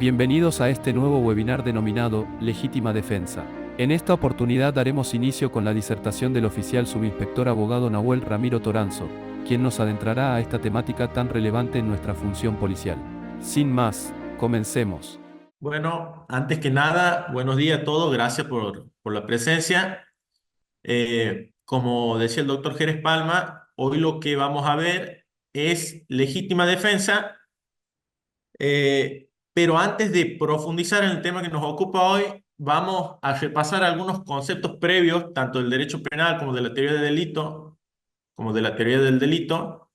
Bienvenidos a este nuevo webinar denominado Legítima Defensa. En esta oportunidad daremos inicio con la disertación del oficial subinspector abogado Nahuel Ramiro Toranzo, quien nos adentrará a esta temática tan relevante en nuestra función policial. Sin más, comencemos. Bueno, antes que nada, buenos días a todos, gracias por la presencia. Como decía el doctor Jerez Palma, hoy lo que vamos a ver es legítima defensa, pero antes de profundizar en el tema que nos ocupa hoy, vamos a repasar algunos conceptos previos, tanto del derecho penal como de la teoría de delito, como de la teoría del delito,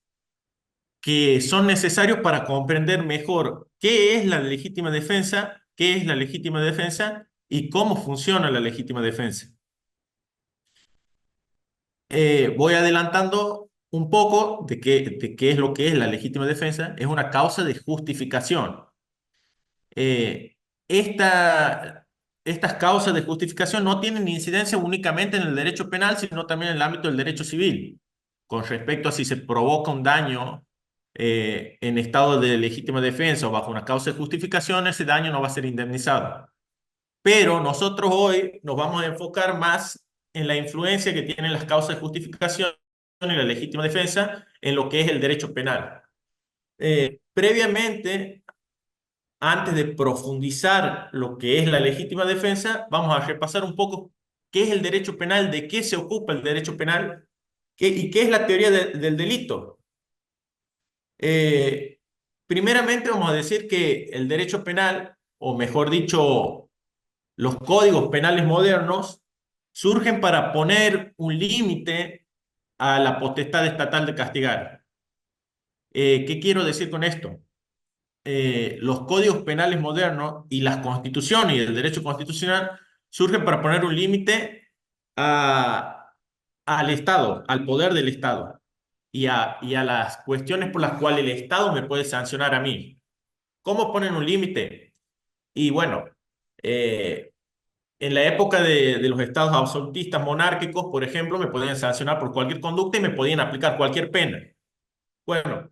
que son necesarios para comprender mejor qué es la legítima defensa, qué es la legítima defensa y cómo funciona la legítima defensa. Voy adelantando un poco de qué es lo que es la legítima defensa. Es una causa de justificación. Eh, estas causas de justificación no tienen incidencia únicamente en el derecho penal, sino también en el ámbito del derecho civil, con respecto a si se provoca un daño en estado de legítima defensa o bajo una causa de justificación, ese daño no va a ser indemnizado. Pero nosotros hoy nos vamos a enfocar más en la influencia que tienen las causas de justificación y la legítima defensa en lo que es el derecho penal. Previamente, antes de profundizar lo que es la legítima defensa, vamos a repasar un poco qué es el derecho penal, de qué se ocupa el derecho penal y qué es la teoría del delito. Eh, Primeramente vamos a decir que el derecho penal, o mejor dicho, los códigos penales modernos, surgen para poner un límite a la potestad estatal de castigar. ¿Qué quiero decir con esto? Los códigos penales modernos y las constituciones y el derecho constitucional surgen para poner un límite al Estado, al poder del Estado y a las cuestiones por las cuales el Estado me puede sancionar a mí. ¿Cómo ponen un límite? Y bueno, eh, en la época de los estados absolutistas monárquicos, por ejemplo, me podían sancionar por cualquier conducta y me podían aplicar cualquier pena. Bueno,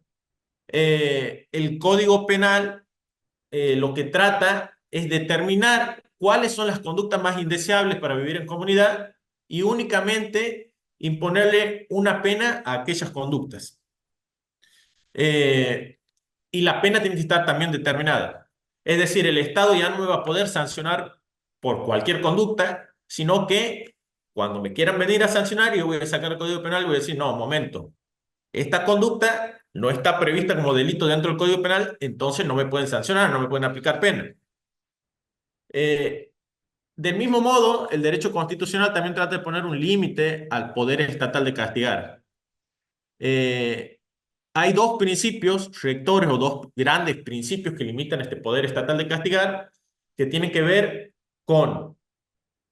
el Código Penal lo que trata es determinar cuáles son las conductas más indeseables para vivir en comunidad y únicamente imponerle una pena a aquellas conductas. Eh, y la pena tiene que estar también determinada. Es decir, el Estado ya no me va a poder sancionar por cualquier conducta, sino que cuando me quieran venir a sancionar, yo voy a sacar el Código Penal y voy a decir, no, momento, esta conducta no está prevista como delito dentro del Código Penal, entonces no me pueden sancionar, no me pueden aplicar pena. Eh, del mismo modo, el derecho constitucional también trata de poner un límite al poder estatal de castigar. Eh, Hay dos principios rectores o dos grandes principios que limitan este poder estatal de castigar que tienen que ver con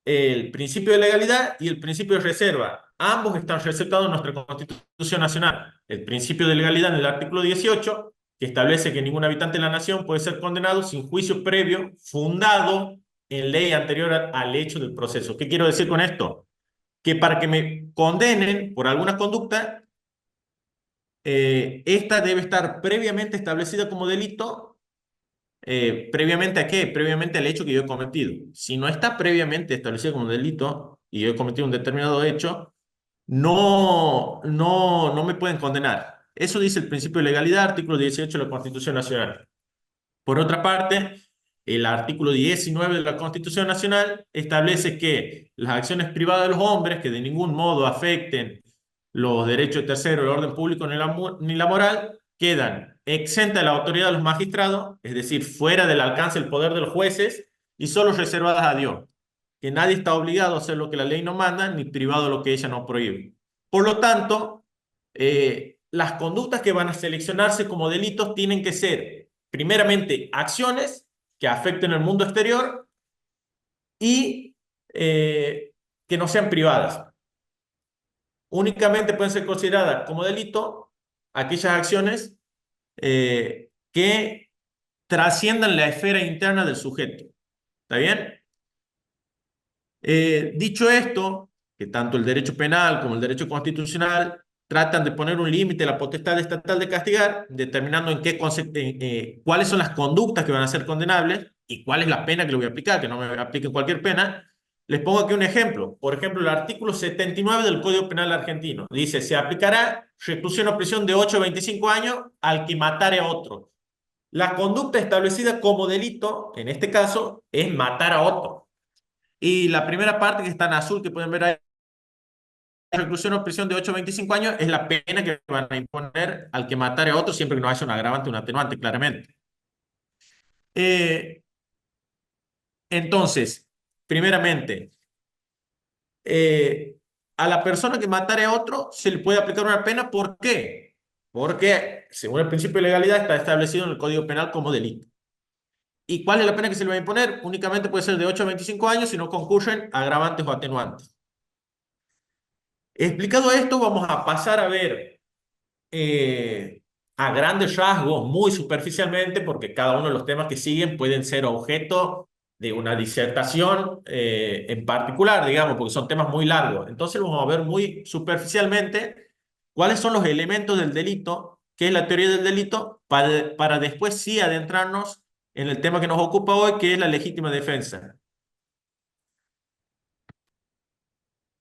el principio de legalidad y el principio de reserva. Ambos están resaltados en nuestra Constitución Nacional. El principio de legalidad en el artículo 18, que establece que ningún habitante de la nación puede ser condenado sin juicio previo fundado en ley anterior al hecho del proceso. ¿Qué quiero decir con esto? Que para que me condenen por alguna conducta, esta debe estar previamente establecida como delito. ¿Previamente a qué? Previamente al hecho que yo he cometido. Si no está previamente establecido como delito y yo he cometido un determinado hecho, no me pueden condenar. Eso dice el principio de legalidad, artículo 18 de la Constitución Nacional. Por otra parte, el artículo 19 de la Constitución Nacional establece que las acciones privadas de los hombres que de ningún modo afecten los derechos de terceros, el orden público ni la moral, quedan exentas de la autoridad de los magistrados, es decir, fuera del alcance del poder de los jueces y solo reservadas a Dios, que nadie está obligado a hacer lo que la ley no manda ni privado de lo que ella no prohíbe. Por lo tanto, las conductas que van a seleccionarse como delitos tienen que ser, primeramente, acciones que afecten el mundo exterior y que no sean privadas. Únicamente pueden ser consideradas como delito aquellas acciones que trasciendan la esfera interna del sujeto. ¿Está bien? Dicho esto, que tanto el derecho penal como el derecho constitucional tratan de poner un límite a la potestad estatal de castigar, determinando en qué cuáles son las conductas que van a ser condenables. ¿Y cuál es la pena que le voy a aplicar? Que no me apliquen cualquier pena. Les pongo aquí un ejemplo. Por ejemplo, el artículo 79 del Código Penal argentino dice: se aplicará reclusión o prisión de 8 a 25 años al que matare a otro. La conducta establecida como delito, en este caso, es matar a otro. Y la primera parte que está en azul, que pueden ver ahí, reclusión o prisión de 8 a 25 años, es la pena que van a imponer al que matare a otro, siempre que no haya un agravante o un atenuante, claramente. Eh, entonces, primeramente, eh, a la persona que matare a otro se le puede aplicar una pena. ¿Por qué? Porque, según el principio de legalidad, está establecido en el Código Penal como delito. ¿Y cuál es la pena que se le va a imponer? Únicamente puede ser de 8 a 25 años si no concurren agravantes o atenuantes. Explicado esto, vamos a pasar a ver eh, a grandes rasgos, muy superficialmente, porque cada uno de los temas que siguen pueden ser objeto de una disertación en particular, digamos, porque son temas muy largos. Entonces vamos a ver muy superficialmente cuáles son los elementos del delito, qué es la teoría del delito, para después sí adentrarnos en el tema que nos ocupa hoy, que es la legítima defensa.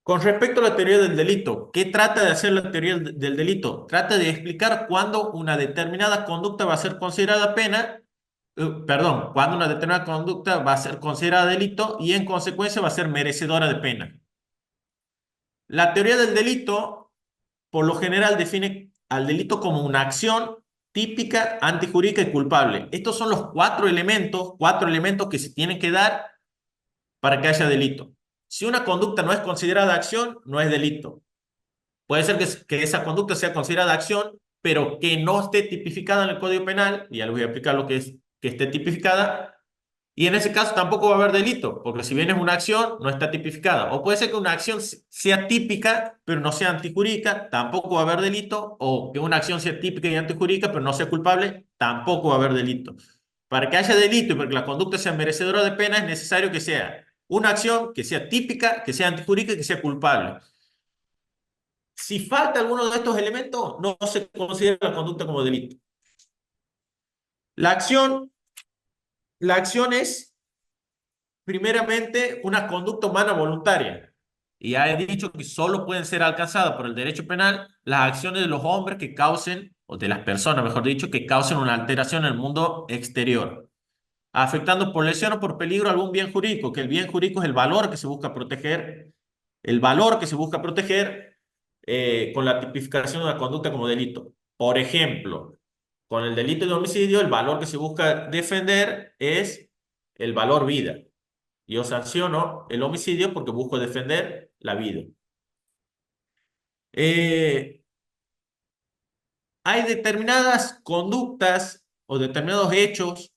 Con respecto a la teoría del delito, ¿qué trata de hacer la teoría del delito? Trata de explicar cuándo una determinada conducta va a ser considerada pena, perdón, cuándo una determinada conducta va a ser considerada delito y en consecuencia va a ser merecedora de pena. La teoría del delito, por lo general, define al delito como una acción típica, antijurídica y culpable. Estos son los cuatro elementos que se tienen que dar para que haya delito. Si una conducta no es considerada acción, no es delito. Puede ser que esa conducta sea considerada acción, pero que no esté tipificada en el Código Penal, y ya les voy a explicar lo que es que esté tipificada, y en ese caso tampoco va a haber delito, porque si bien es una acción, no está tipificada. O puede ser que una acción sea típica, pero no sea antijurídica, tampoco va a haber delito, o que una acción sea típica y antijurídica, pero no sea culpable, tampoco va a haber delito. Para que haya delito y para que la conducta sea merecedora de pena, es necesario que sea una acción que sea típica, que sea antijurídica y que sea culpable. Si falta alguno de estos elementos, no se considera la conducta como delito. La acción, la acción es primeramente una conducta humana voluntaria. Y ya he dicho que solo pueden ser alcanzadas por el derecho penal las acciones de los hombres que causen, o de las personas, mejor dicho, que causen una alteración en el mundo exterior, afectando por lesión o por peligro algún bien jurídico, que el bien jurídico es el valor que se busca proteger, el valor que se busca proteger con la tipificación de una conducta como delito. Por ejemplo, con el delito de homicidio, el valor que se busca defender es el valor vida. Yo sanciono el homicidio porque busco defender la vida. Eh, Hay determinadas conductas o determinados hechos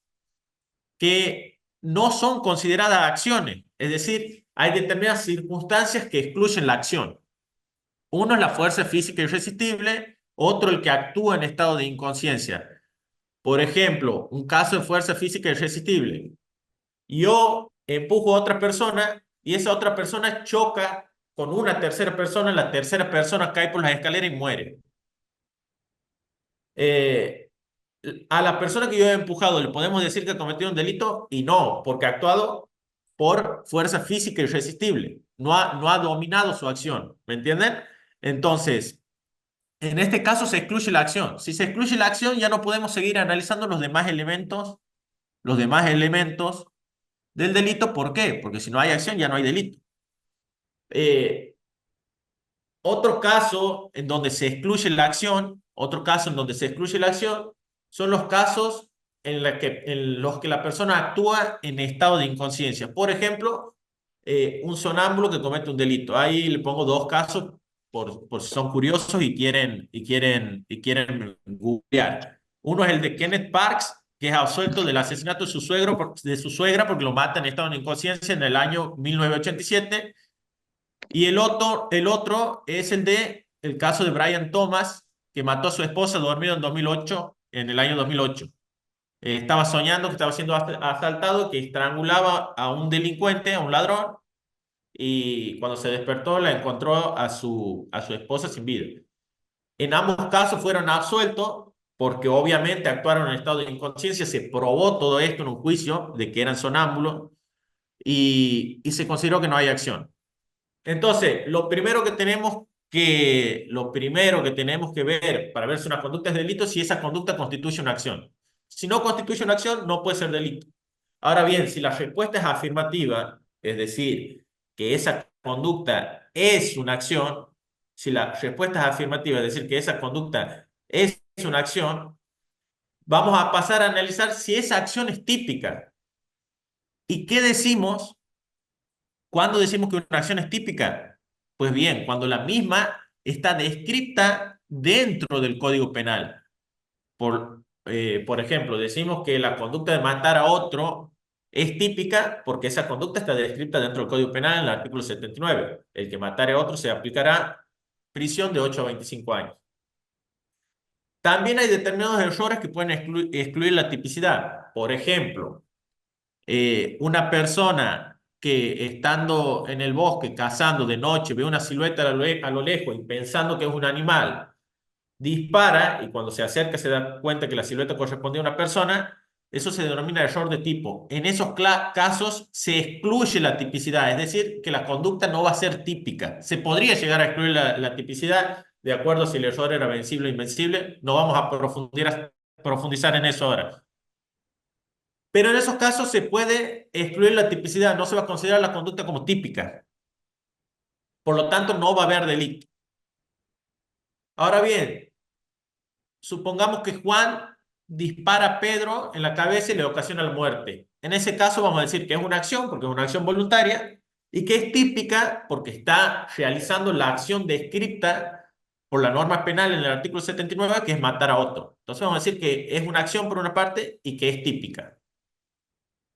que no son consideradas acciones. Es decir, hay determinadas circunstancias que excluyen la acción. Uno es la fuerza física irresistible, otro el que actúa en estado de inconsciencia. Por ejemplo, un caso de fuerza física irresistible. Yo empujo a otra persona y esa otra persona choca con una tercera persona, la tercera persona cae por las escaleras y muere. Eh, a la persona que yo he empujado le podemos decir que ha cometido un delito y no, porque ha actuado por fuerza física irresistible. No ha dominado su acción. ¿Me entienden? Entonces, en este caso se excluye la acción. Si se excluye la acción, ya no podemos seguir analizando los demás elementos del delito. ¿Por qué? Porque si no hay acción, ya no hay delito. Eh, Otro caso en donde se excluye la acción, otro caso en donde se excluye la acción, son los casos en los que la persona actúa en estado de inconsciencia. Por ejemplo, un sonámbulo que comete un delito. Ahí le pongo dos casos por si son curiosos y quieren googlear. Uno es el de Kenneth Parks, que es absuelto del asesinato de su suegra porque lo mata en estado de inconsciencia en el año 1987. Y el otro es el caso de Brian Thomas, que mató a su esposa dormido en el año 2008. Estaba soñando que estaba siendo asaltado, que estrangulaba a un delincuente, a un ladrón, y cuando se despertó la encontró a su esposa sin vida. En ambos casos fueron absueltos porque obviamente actuaron en estado de inconsciencia, se probó todo esto en un juicio de que eran sonámbulos y se consideró que no hay acción. Entonces, lo primero que tenemos que ver para ver si una conducta es delito es si esa conducta constituye una acción. Si no constituye una acción, no puede ser delito. Ahora bien, si la respuesta es afirmativa, es decir, que esa conducta es una acción, si la respuesta es afirmativa, es decir, que esa conducta es una acción, vamos a pasar a analizar si esa acción es típica. ¿Y qué decimos cuando decimos que una acción es típica? Pues bien, cuando la misma está descrita dentro del Código Penal. Por ejemplo, decimos que la conducta de matar a otro es típica porque esa conducta está descrita dentro del Código Penal en el artículo 79. El que matare a otro se aplicará prisión de 8 a 25 años. También hay determinados errores que pueden excluir la tipicidad. Por ejemplo, una persona que estando en el bosque cazando de noche ve una silueta a lo lejos y pensando que es un animal, dispara y cuando se acerca se da cuenta que la silueta corresponde a una persona, eso se denomina error de tipo. En esos casos se excluye la tipicidad, es decir, que la conducta no va a ser típica. Se podría llegar a excluir la tipicidad de acuerdo a si el error era vencible o invencible. No vamos a profundizar en eso ahora. Pero en esos casos se puede excluir la tipicidad, no se va a considerar la conducta como típica. Por lo tanto, no va a haber delito. Ahora bien, supongamos que Juan dispara a Pedro en la cabeza y le ocasiona la muerte. En ese caso vamos a decir que es una acción, porque es una acción voluntaria, y que es típica porque está realizando la acción descrita por la norma penal en el artículo 79, que es matar a otro. Entonces vamos a decir que es una acción por una parte y que es típica.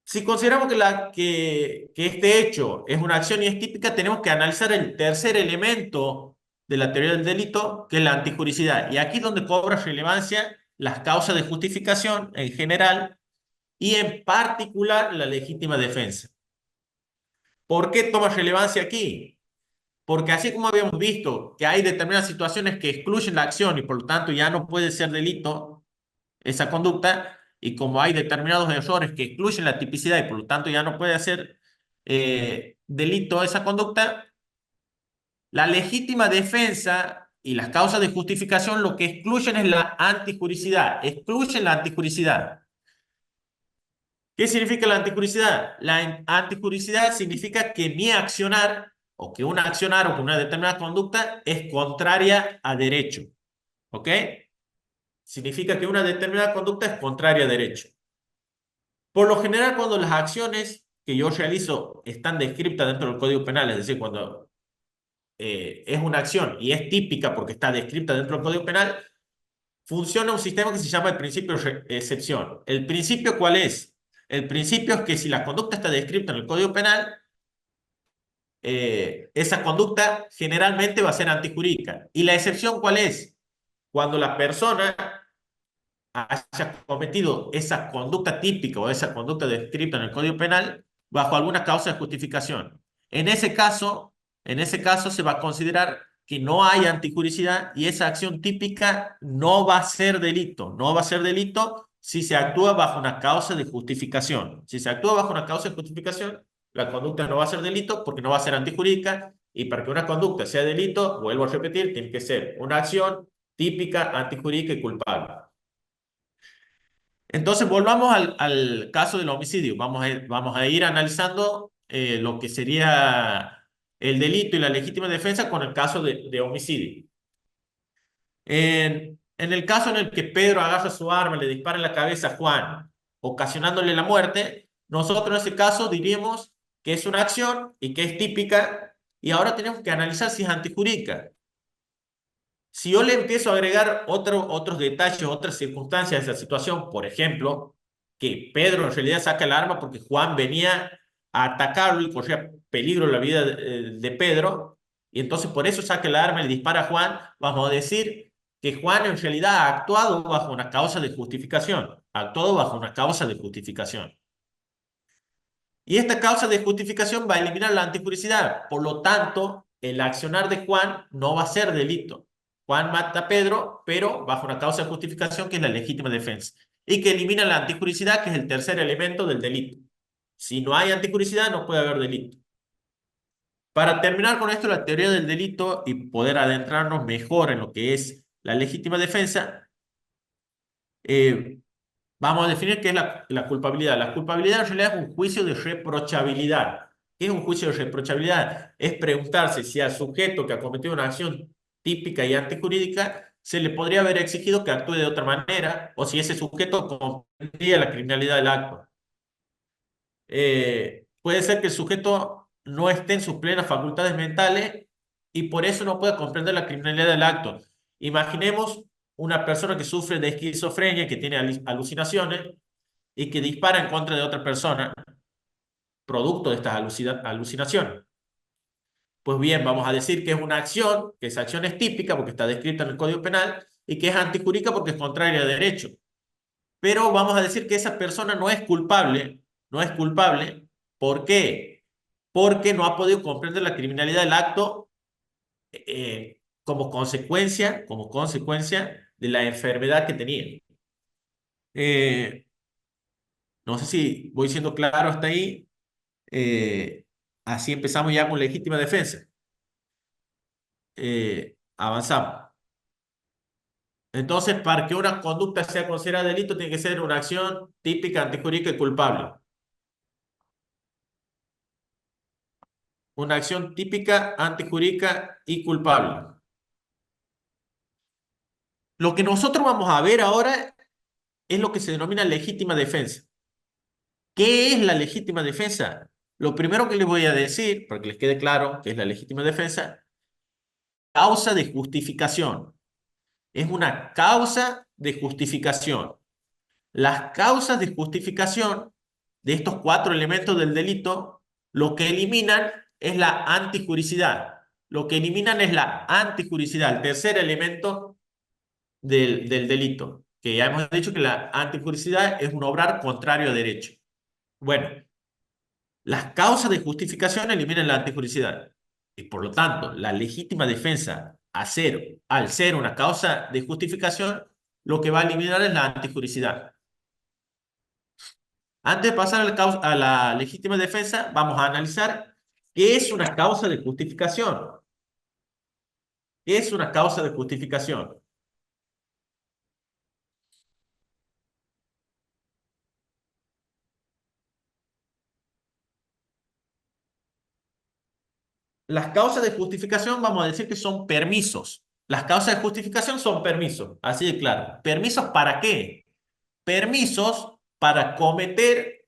Si consideramos que este hecho es una acción y es típica, tenemos que analizar el tercer elemento de la teoría del delito, que es la antijuricidad. Y aquí es donde cobra relevancia las causas de justificación en general y en particular la legítima defensa. ¿Por qué toma relevancia aquí? Porque así como habíamos visto que hay determinadas situaciones que excluyen la acción y por lo tanto ya no puede ser delito esa conducta, y como hay determinados errores que excluyen la tipicidad y por lo tanto ya no puede ser delito esa conducta, la legítima defensa y las causas de justificación lo que excluyen es la antijuricidad, excluyen la antijuricidad. ¿Qué significa la antijuricidad? La antijuricidad significa que mi accionar o que una accionar o que una determinada conducta es contraria a derecho. ¿Ok? Significa que una determinada conducta es contraria a derecho. Por lo general, cuando las acciones que yo realizo están descritas dentro del Código Penal, es decir, cuando es una acción y es típica porque está descrita dentro del Código Penal, funciona un sistema que se llama el principio de excepción. ¿El principio cuál es? El principio es que si la conducta está descrita en el Código Penal, esa conducta generalmente va a ser antijurídica. ¿Y la excepción cuál es? Cuando la persona haya cometido esa conducta típica o esa conducta descrita en el Código Penal bajo alguna causa de justificación. En ese caso, se va a considerar que no hay antijuricidad y esa acción típica no va a ser delito. No va a ser delito si se actúa bajo una causa de justificación. Si se actúa bajo una causa de justificación, la conducta no va a ser delito porque no va a ser antijurídica, y para que una conducta sea delito, vuelvo a repetir, tiene que ser una acción típica, antijurídica y culpable. Entonces, volvamos al caso del homicidio. Vamos a ir analizando lo que sería el delito y la legítima defensa con el caso de homicidio. En el caso en el que Pedro agarra su arma y le dispara en la cabeza a Juan, ocasionándole la muerte, nosotros en ese caso diríamos que es una acción y que es típica, y ahora tenemos que analizar si es antijurídica. Si yo le empiezo a agregar otros detalles, otras circunstancias de esa situación, por ejemplo, que Pedro en realidad saca el arma porque Juan venía a atacarlo y corría peligro la vida de Pedro, y entonces por eso saca el arma y le dispara a Juan, vamos a decir que Juan en realidad ha actuado bajo una causa de justificación, ha actuado bajo una causa de justificación. Y esta causa de justificación va a eliminar la antijuricidad, por lo tanto, el accionar de Juan no va a ser delito. Juan mata a Pedro, pero bajo una causa de justificación que es la legítima defensa, y que elimina la antijuricidad, que es el tercer elemento del delito. Si no hay antijuricidad, no puede haber delito. Para terminar con esto, la teoría del delito y poder adentrarnos mejor en lo que es la legítima defensa, eh, vamos a definir qué es la culpabilidad. La culpabilidad en realidad es un juicio de reprochabilidad. ¿Qué es un juicio de reprochabilidad? Es preguntarse si al sujeto que ha cometido una acción típica y antijurídica se le podría haber exigido que actúe de otra manera o si ese sujeto comprendía la criminalidad del acto. Puede ser que el sujeto no esté en sus plenas facultades mentales y por eso no pueda comprender la criminalidad del acto. Imaginemos una persona que sufre de esquizofrenia, que tiene alucinaciones y que dispara en contra de otra persona, producto de estas alucinaciones. Pues bien, vamos a decir que es una acción, que esa acción es típica porque está descrita en el Código Penal y que es antijurídica porque es contraria a derecho. Pero vamos a decir que esa persona no es culpable, no es culpable. ¿Por qué? Porque no ha podido comprender la criminalidad del acto como consecuencia de la enfermedad que tenía. Eh, no sé si voy siendo claro hasta ahí. Así empezamos ya con legítima defensa. Avanzamos. Entonces, para que una conducta sea considerada delito, tiene que ser una acción típica, antijurídica y culpable. Una acción típica, antijurídica y culpable. Lo que nosotros vamos a ver ahora es lo que se denomina legítima defensa. ¿Qué es la legítima defensa? Lo primero que les voy a decir, para que les quede claro qué es la legítima defensa, causa de justificación. Es una causa de justificación. Las causas de justificación de estos cuatro elementos del delito, lo que eliminan es la antijuricidad. Lo que eliminan es la antijuricidad, el tercer elemento del delito, que ya hemos dicho que la antijuricidad es un obrar contrario a derecho. Bueno, las causas de justificación eliminan la antijuricidad y por lo tanto la legítima defensa al ser una causa de justificación, lo que va a eliminar es la antijuricidad. Antes de pasar a la legítima defensa, vamos a analizar qué es una causa de justificación. ¿Qué es una causa de justificación? Las causas de justificación vamos a decir que son permisos. Las causas de justificación son permisos, así de claro. ¿Permisos para qué? Permisos para cometer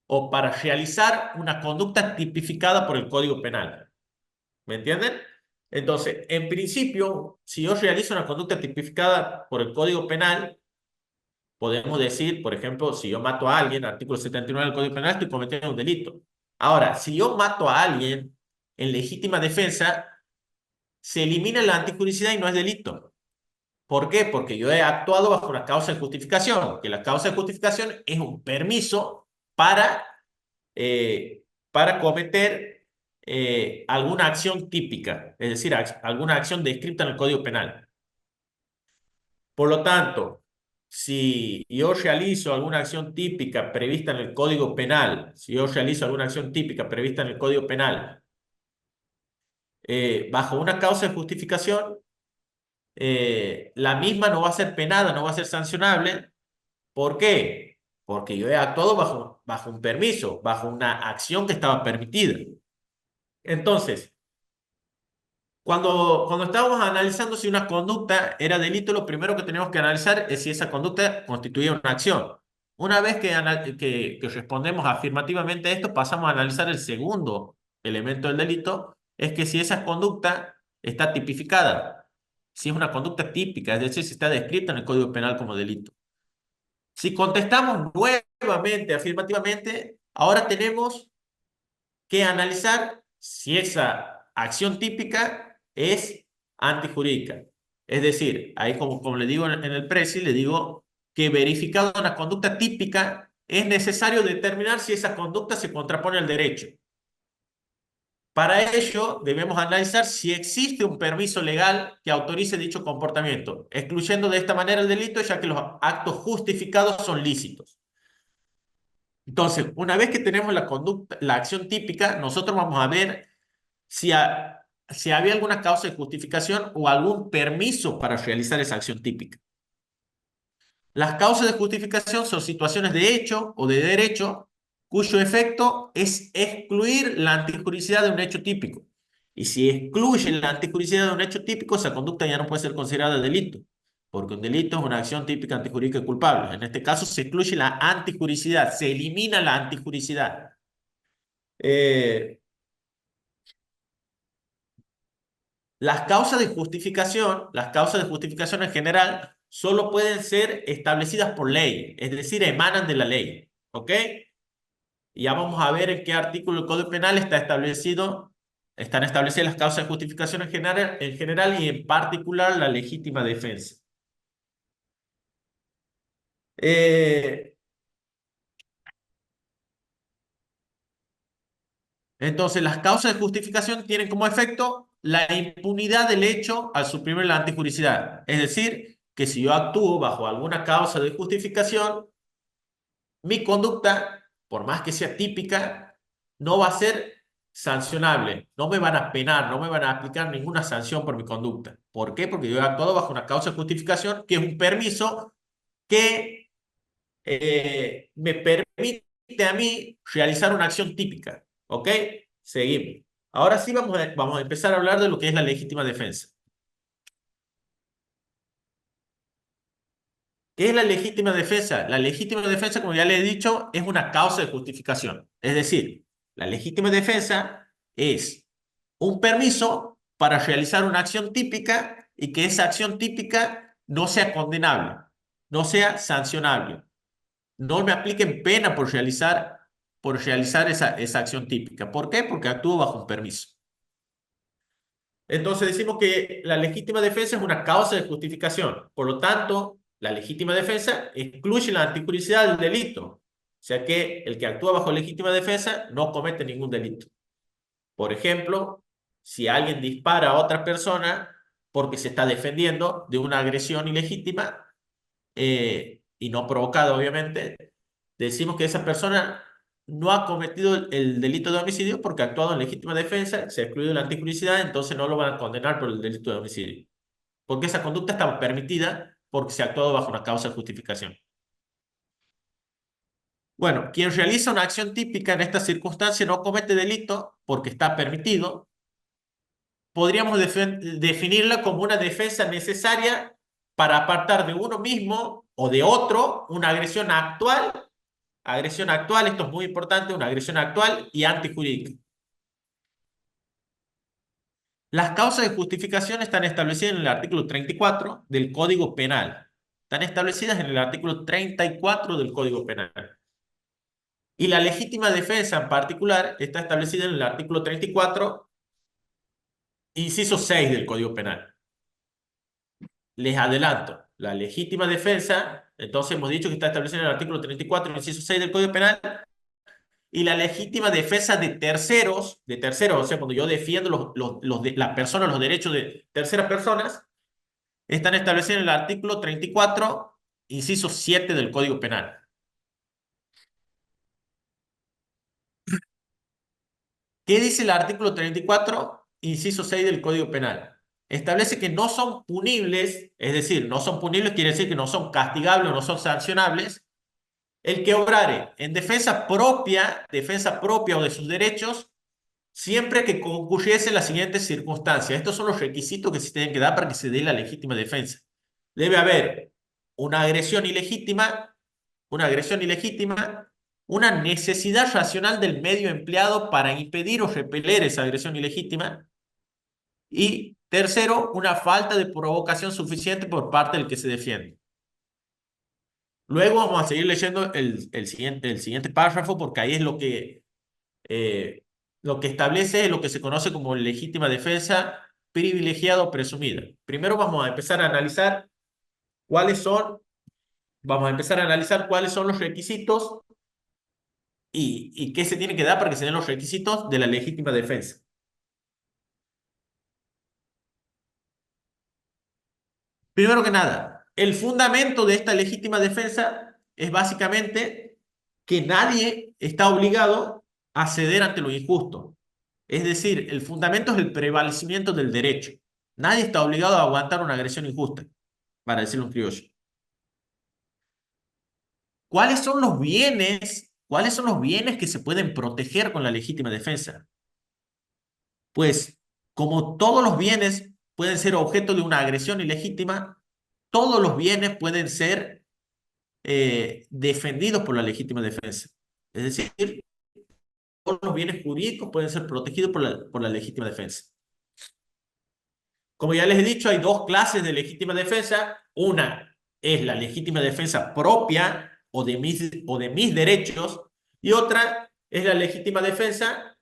o para realizar una conducta tipificada por el Código Penal. ¿Me entienden? Entonces, en principio, si yo realizo una conducta tipificada por el Código Penal, podemos decir, por ejemplo, si yo mato a alguien, artículo 79 del Código Penal, estoy cometiendo un delito. Ahora, si yo mato a alguien en legítima defensa, se elimina la antijuricidad y no es delito. ¿Por qué? Porque yo he actuado bajo una causa de justificación, que la causa de justificación es un permiso eh, para cometer alguna acción típica, es decir, alguna acción descrita en el Código Penal. Por lo tanto, si yo realizo alguna acción típica prevista en el Código Penal, si yo realizo alguna acción típica prevista en el Código Penal, bajo una causa de justificación, la misma no va a ser penada, no va a ser sancionable. ¿Por qué? Porque yo he actuado bajo un permiso, bajo una acción que estaba permitida. Entonces, cuando estábamos analizando si una conducta era delito, lo primero que tenemos que analizar es si esa conducta constituía una acción. Una vez que respondemos afirmativamente a esto, pasamos a analizar el segundo elemento del delito, es que si esa conducta está tipificada, si es una conducta típica, es decir, si está descrita en el Código Penal como delito. Si contestamos nuevamente afirmativamente, ahora tenemos que analizar si esa acción típica es antijurídica. Es decir, ahí como le digo en el presi, le digo que verificado una conducta típica, es necesario determinar si esa conducta se contrapone al derecho. Para ello, debemos analizar si existe un permiso legal que autorice dicho comportamiento, excluyendo de esta manera el delito, ya que los actos justificados son lícitos. Entonces, una vez que tenemos la conducta, la acción típica, nosotros vamos a ver si había alguna causa de justificación o algún permiso para realizar esa acción típica. Las causas de justificación son situaciones de hecho o de derecho cuyo efecto es excluir la antijuricidad de un hecho típico. Y si excluye la antijuricidad de un hecho típico, esa conducta ya no puede ser considerada delito, porque un delito es una acción típica antijurídica y culpable. En este caso se excluye la antijuricidad, se elimina la antijuricidad. Las causas de justificación en general solo pueden ser establecidas por ley, es decir, emanan de la ley, ¿ok? Y ya vamos a ver en qué artículo del Código Penal están establecidas las causas de justificación en general y en particular la legítima defensa. Eh, entonces, las causas de justificación tienen como efecto la impunidad del hecho al suprimir la antijuricidad. Es decir, que si yo actúo bajo alguna causa de justificación, mi conducta, por más que sea típica, no va a ser sancionable. No me van a penar, no me van a aplicar ninguna sanción por mi conducta. ¿Por qué? Porque yo he actuado bajo una causa de justificación, que es un permiso que me permite a mí realizar una acción típica. ¿Ok? Seguimos. Ahora sí vamos a empezar a hablar de lo que es la legítima defensa. ¿Qué es la legítima defensa? La legítima defensa, como ya le he dicho, es una causa de justificación. Es decir, la legítima defensa es un permiso para realizar una acción típica y que esa acción típica no sea condenable, no sea sancionable. No me apliquen pena por realizar esa acción típica. ¿Por qué? Porque actúo bajo un permiso. Entonces decimos que la legítima defensa es una causa de justificación. Por lo tanto, la legítima defensa excluye la antijuricidad del delito. O sea que el que actúa bajo legítima defensa no comete ningún delito. Por ejemplo, si alguien dispara a otra persona porque se está defendiendo de una agresión ilegítima y no provocada, obviamente, decimos que esa persona no ha cometido el delito de homicidio porque ha actuado en legítima defensa, se ha excluido la antijuricidad, entonces no lo van a condenar por el delito de homicidio. Porque esa conducta está permitida porque se ha actuado bajo una causa de justificación. Bueno, quien realiza una acción típica en esta circunstancia no comete delito porque está permitido. Podríamos definirla como una defensa necesaria para apartar de uno mismo o de otro una agresión actual. Agresión actual, esto es muy importante, una agresión actual y antijurídica. Las causas de justificación están establecidas en el artículo 34 del Código Penal. Están establecidas en el artículo 34 del Código Penal. Y la legítima defensa en particular está establecida en el artículo 34, inciso 6 del Código Penal. Les adelanto, la legítima defensa, entonces hemos dicho que está establecida en el artículo 34, inciso 6 del Código Penal, y la legítima defensa de terceros, o sea, cuando yo defiendo la persona, los derechos de terceras personas, están establecidos en el artículo 34, inciso 7 del Código Penal. ¿Qué dice el artículo 34, inciso 6 del Código Penal? Establece que no son punibles, es decir, no son punibles quiere decir que no son castigables o no son sancionables, el que obrare en defensa propia o de sus derechos, siempre que concurriese las siguientes circunstancias. Estos son los requisitos que se tienen que dar para que se dé la legítima defensa. Debe haber una agresión ilegítima, una necesidad racional del medio empleado para impedir o repeler esa agresión ilegítima, y tercero, una falta de provocación suficiente por parte del que se defiende. Luego vamos a seguir leyendo el siguiente párrafo porque ahí es lo que establece lo que se conoce como legítima defensa privilegiada o presumida. Primero vamos a empezar a analizar cuáles son los requisitos y qué se tiene que dar para que se den los requisitos de la legítima defensa. Primero que nada, el fundamento de esta legítima defensa es básicamente que nadie está obligado a ceder ante lo injusto. Es decir, el fundamento es el prevalecimiento del derecho. Nadie está obligado a aguantar una agresión injusta, para decirlo en criollo. ¿Cuáles son los bienes? ¿Cuáles son los bienes que se pueden proteger con la legítima defensa? Pues, como todos los bienes pueden ser objeto de una agresión ilegítima, todos los bienes pueden ser defendidos por la legítima defensa. Es decir, todos los bienes jurídicos pueden ser protegidos por la legítima defensa. Como ya les he dicho, hay dos clases de legítima defensa. Una es la legítima defensa propia o de mis derechos, y otra es la legítima defensa,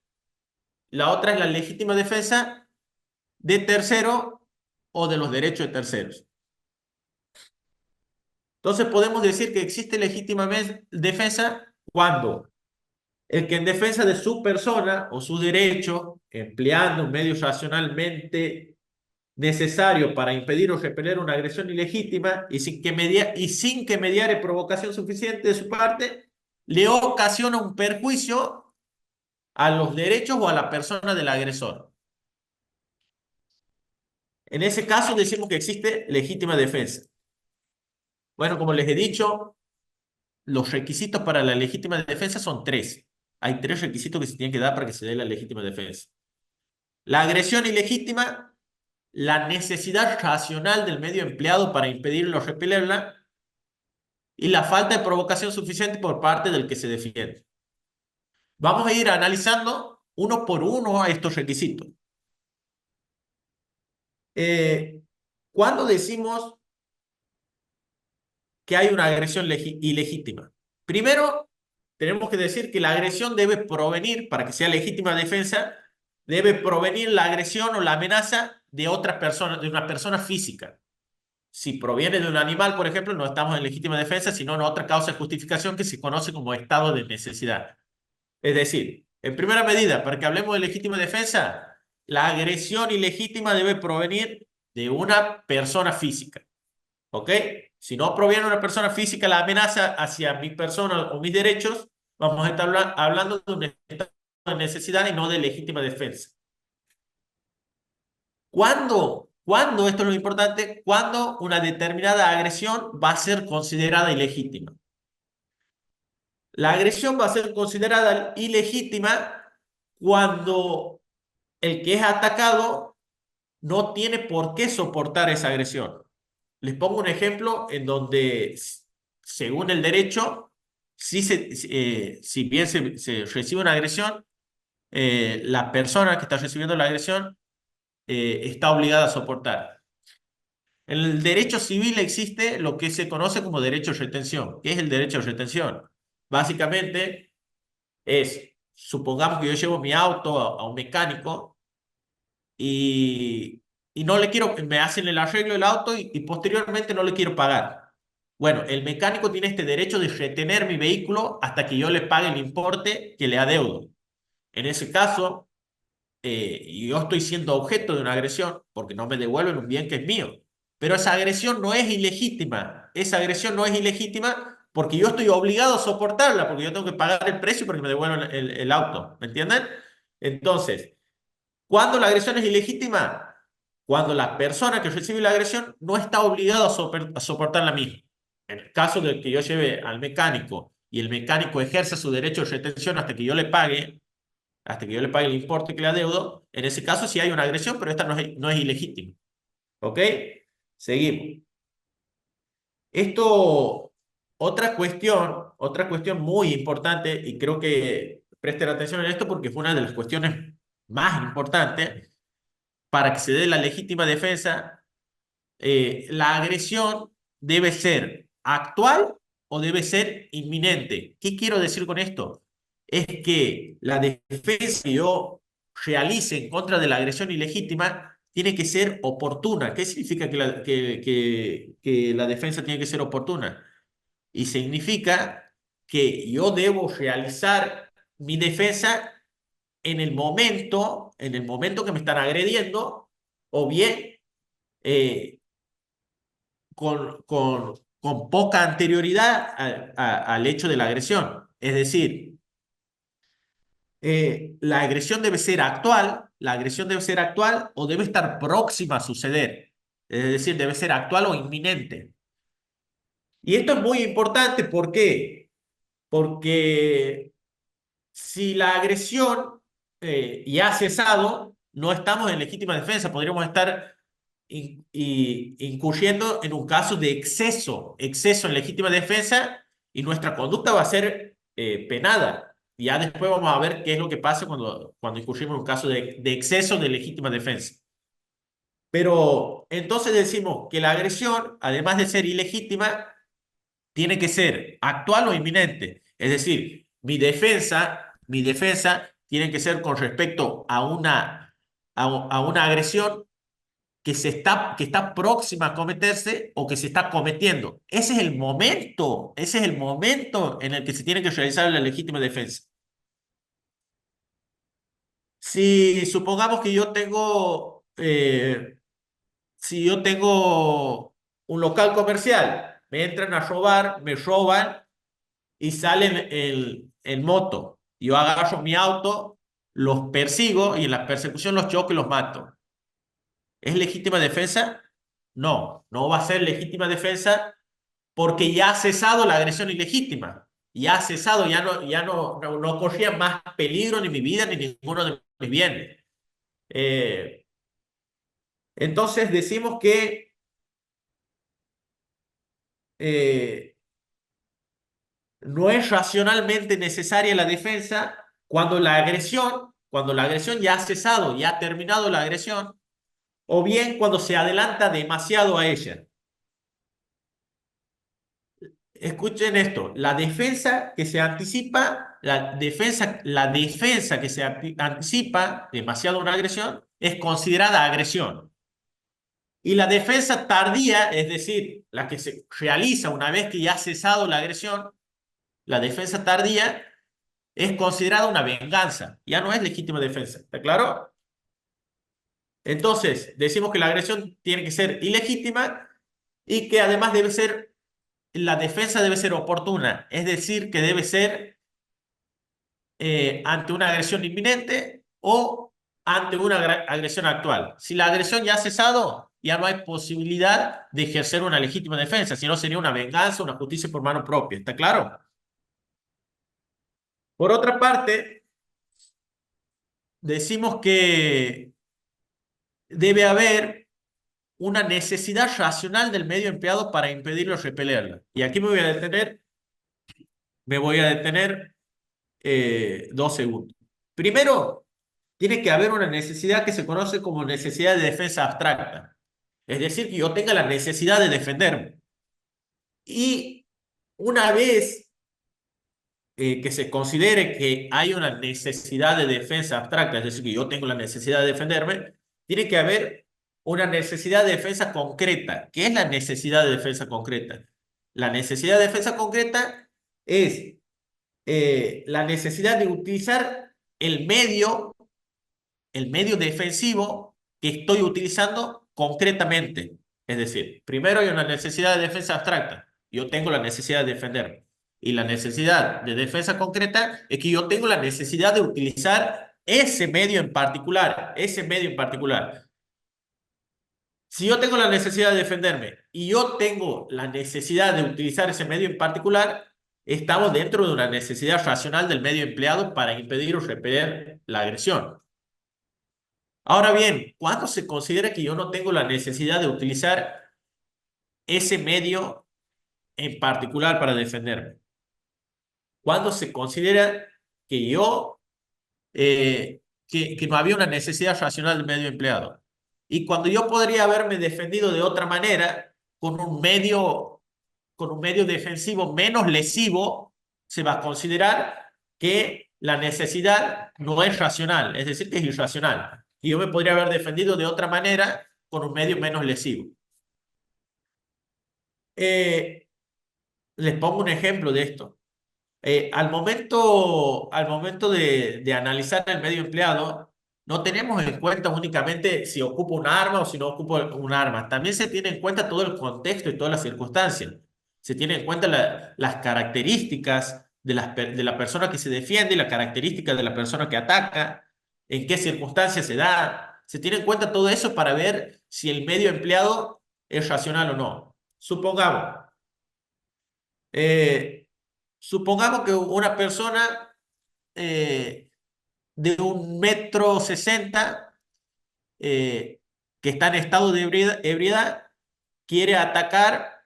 la otra es la legítima defensa de tercero o de los derechos de terceros. Entonces podemos decir que existe legítima defensa cuando el que en defensa de su persona o su derecho, empleando un medio racionalmente necesario para impedir o repeler una agresión ilegítima y sin que mediare provocación suficiente de su parte, le ocasiona un perjuicio a los derechos o a la persona del agresor. En ese caso decimos que existe legítima defensa. Bueno, como les he dicho, los requisitos para la legítima defensa son tres. Hay tres requisitos que se tienen que dar para que se dé la legítima defensa. La agresión ilegítima, la necesidad racional del medio empleado para impedirlo o repelerla, y la falta de provocación suficiente por parte del que se defiende. Vamos a ir analizando uno por uno a estos requisitos. ¿Cuándo decimos que hay una agresión ilegítima? Primero, tenemos que decir que la agresión debe provenir, para que sea legítima defensa, debe provenir la agresión o la amenaza de otra persona, de una persona física. Si proviene de un animal, por ejemplo, no estamos en legítima defensa, sino en otra causa de justificación que se conoce como estado de necesidad. Es decir, en primera medida, para que hablemos de legítima defensa, la agresión ilegítima debe provenir de una persona física. ¿Ok? Si no proviene de una persona física la amenaza hacia mi persona o mis derechos, vamos a estar hablando de un estado de necesidad y no de legítima defensa. ¿Cuándo, esto es lo importante, cuándo una determinada agresión va a ser considerada ilegítima? La agresión va a ser considerada ilegítima cuando el que es atacado no tiene por qué soportar esa agresión. Les pongo un ejemplo en donde, según el derecho, si bien se recibe una agresión, la persona que está recibiendo la agresión está obligada a soportar. En el derecho civil existe lo que se conoce como derecho de retención. ¿Qué es el derecho de retención? Básicamente supongamos que yo llevo mi auto a un mecánico y, y no le quiero, me hacen el arreglo del auto y posteriormente no le quiero pagar. Bueno, el mecánico tiene este derecho de retener mi vehículo hasta que yo le pague el importe que le adeudo. En ese caso, yo estoy siendo objeto de una agresión porque no me devuelven un bien que es mío. Pero esa agresión no es ilegítima. Esa agresión no es ilegítima porque yo estoy obligado a soportarla, porque yo tengo que pagar el precio para que me devuelvan el auto. ¿Me entienden? Entonces, ¿cuándo la agresión es ilegítima? Cuando la persona que recibe la agresión no está obligada a soportar la misma. En el caso de que yo lleve al mecánico y el mecánico ejerza su derecho de retención hasta que yo le pague el importe que le adeudo, en ese caso sí hay una agresión, pero esta no es ilegítima. ¿Ok? Seguimos. Esto, otra cuestión muy importante, y creo que presten atención en esto porque fue una de las cuestiones más importantes para que se dé la legítima defensa. La agresión debe ser actual o debe ser inminente. ¿Qué quiero decir con esto? Es que la defensa que yo realice en contra de la agresión ilegítima tiene que ser oportuna. ¿Qué significa que la defensa tiene que ser oportuna? Y significa que yo debo realizar mi defensa en el momento que me están agrediendo, o bien con poca anterioridad al hecho de la agresión. Es decir, la agresión debe ser actual, la agresión debe ser actual o debe estar próxima a suceder. Es decir, debe ser actual o inminente. Y esto es muy importante, ¿por qué? Porque si la agresión ya ha cesado, no estamos en legítima defensa, podríamos estar incurriendo en un caso de exceso en legítima defensa y nuestra conducta va a ser penada. Ya después vamos a ver qué es lo que pasa cuando incurrimos en un caso de exceso de legítima defensa. Pero entonces decimos que la agresión, además de ser ilegítima, tiene que ser actual o inminente. Es decir, mi defensa tiene que ser con respecto a una agresión que está próxima a cometerse o que se está cometiendo. Ese es el momento en el que se tiene que realizar la legítima defensa. Si supongamos que si yo tengo un local comercial, me entran a robar, me roban y salen en moto. Yo agarro mi auto, los persigo y en la persecución los choco y los mato. ¿Es legítima defensa? No, no va a ser legítima defensa porque ya ha cesado la agresión ilegítima. Ya ha cesado, ya no corría más peligro ni mi vida ni ninguno de mis bienes. Eh, entonces decimos que eh, no es racionalmente necesaria la defensa cuando la agresión ya ha cesado, ya ha terminado la agresión, o bien cuando se adelanta demasiado a ella. Escuchen esto, la defensa que se anticipa, la defensa que se anticipa demasiado a una agresión es considerada agresión. Y la defensa tardía, es decir, la que se realiza una vez que ya ha cesado la agresión, la defensa tardía es considerada una venganza, ya no es legítima defensa, ¿está claro? Entonces, decimos que la agresión tiene que ser ilegítima y que además la defensa debe ser oportuna, es decir, que debe ser ante una agresión inminente o ante una agresión actual. Si la agresión ya ha cesado, ya no hay posibilidad de ejercer una legítima defensa, sino sería una venganza, una justicia por mano propia, ¿está claro? Por otra parte, decimos que debe haber una necesidad racional del medio empleado para impedirlo o repelerla. Y aquí me voy a detener 2 segundos. Primero, tiene que haber una necesidad que se conoce como necesidad de defensa abstracta. Es decir, que yo tenga la necesidad de defenderme. Y una vez que se considere que hay una necesidad de defensa abstracta, es decir, que yo tengo la necesidad de defenderme, tiene que haber una necesidad de defensa concreta. ¿Qué es la necesidad de defensa concreta? La necesidad de defensa concreta es la necesidad de utilizar el medio defensivo que estoy utilizando concretamente. Es decir, primero hay una necesidad de defensa abstracta. Yo tengo la necesidad de defenderme. Y la necesidad de defensa concreta es que yo tengo la necesidad de utilizar ese medio en particular, ese medio en particular. Si yo tengo la necesidad de defenderme y yo tengo la necesidad de utilizar ese medio en particular, estamos dentro de una necesidad racional del medio empleado para impedir o repeler la agresión. Ahora bien, ¿cuándo se considera que yo no tengo la necesidad de utilizar ese medio en particular para defenderme? ¿Cuándo se considera que que no había una necesidad racional del medio empleado? Y cuando yo podría haberme defendido de otra manera, con un medio defensivo menos lesivo, se va a considerar que la necesidad no es racional, es decir, que es irracional. Y yo me podría haber defendido de otra manera con un medio menos lesivo. Eh, Les pongo un ejemplo de esto. Al momento de analizar el medio empleado, no tenemos en cuenta únicamente si ocupa un arma o si no ocupa un arma. También se tiene en cuenta todo el contexto y todas las circunstancias. Se tiene en cuenta las características de la persona que se defiende y las características de la persona que ataca, en qué circunstancias se da. Se tiene en cuenta todo eso para ver si el medio empleado es racional o no. Eh, supongamos que una persona de 1,60 m, que está en estado de ebriedad, quiere atacar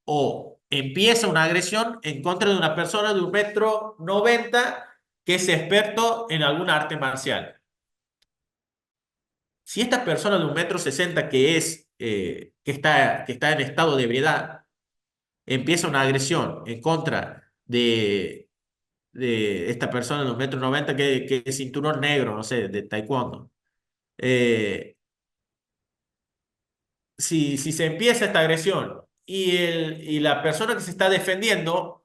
o empieza una agresión en contra de una persona de 1,90 m que es experto en alguna arte marcial. Si esta persona de 1,60 m que está en estado de ebriedad empieza una agresión en contra de esta persona de 1,90 m que es cinturón negro, no sé, de taekwondo, eh, si se empieza esta agresión y la persona que se está defendiendo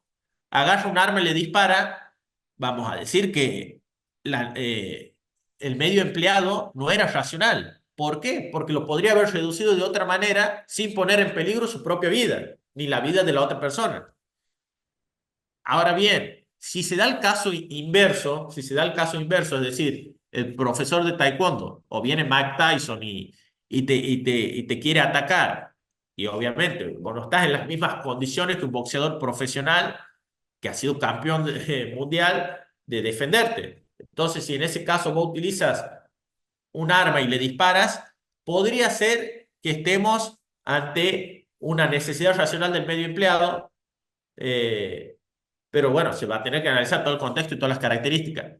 agarra un arma y le dispara, vamos a decir que el medio empleado no era racional. ¿Por qué? Porque lo podría haber reducido de otra manera sin poner en peligro su propia vida, ni la vida de la otra persona. Ahora bien, si se da el caso inverso, si se da el caso inverso, es decir, el profesor de taekwondo o viene Mike Tyson y te quiere atacar, y obviamente vos no estás en las mismas condiciones que un boxeador profesional que ha sido campeón mundial de defenderte. Entonces, si en ese caso vos utilizas un arma y le disparas, podría ser que estemos ante una necesidad racional del medio empleado. Pero bueno, se va a tener que analizar todo el contexto y todas las características.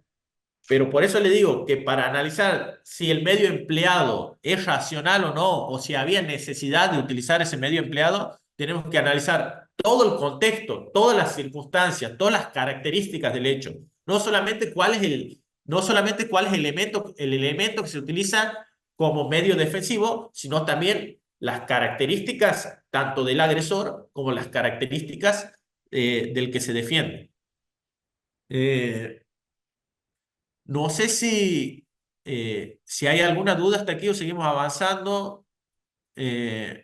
Pero por eso le digo que para analizar si el medio empleado es racional o no, o si había necesidad de utilizar ese medio empleado, tenemos que analizar todo el contexto, todas las circunstancias, todas las características del hecho. No solamente cuál es el elemento que se utiliza como medio defensivo, sino también las características tanto del agresor como las características del que se defiende. Eh, no sé si hay alguna duda hasta aquí o seguimos avanzando. Eh,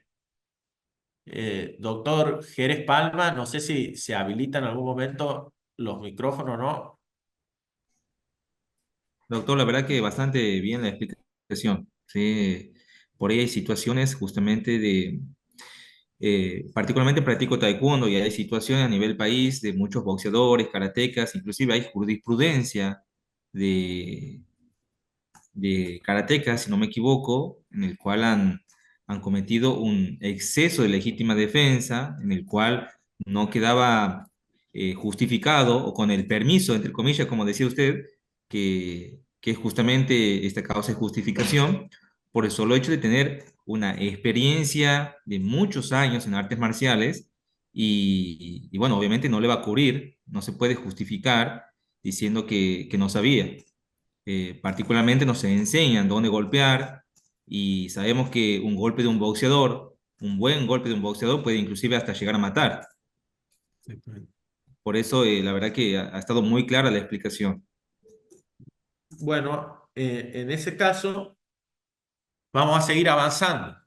doctor Jerez Palma, no sé si se habilita en algún momento los micrófonos o no. Doctor, la verdad que bastante bien la explicación. Sí, por ahí hay situaciones justamente particularmente practico taekwondo y hay situaciones a nivel país de muchos boxeadores, karatecas, inclusive hay jurisprudencia de, de karatecas, si no me equivoco, en el cual han cometido un exceso de legítima defensa, en el cual no quedaba justificado o con el permiso, entre comillas, como decía usted, que justamente esta causa de justificación por el solo hecho de tener una experiencia de muchos años en artes marciales y bueno, obviamente no le va a cubrir, no se puede justificar diciendo que no sabía. Particularmente nos enseñan dónde golpear y sabemos que un golpe de un boxeador, un buen golpe de un boxeador puede inclusive hasta llegar a matar. Por eso, la verdad que ha estado muy clara la explicación. Bueno, en ese caso, vamos a seguir avanzando.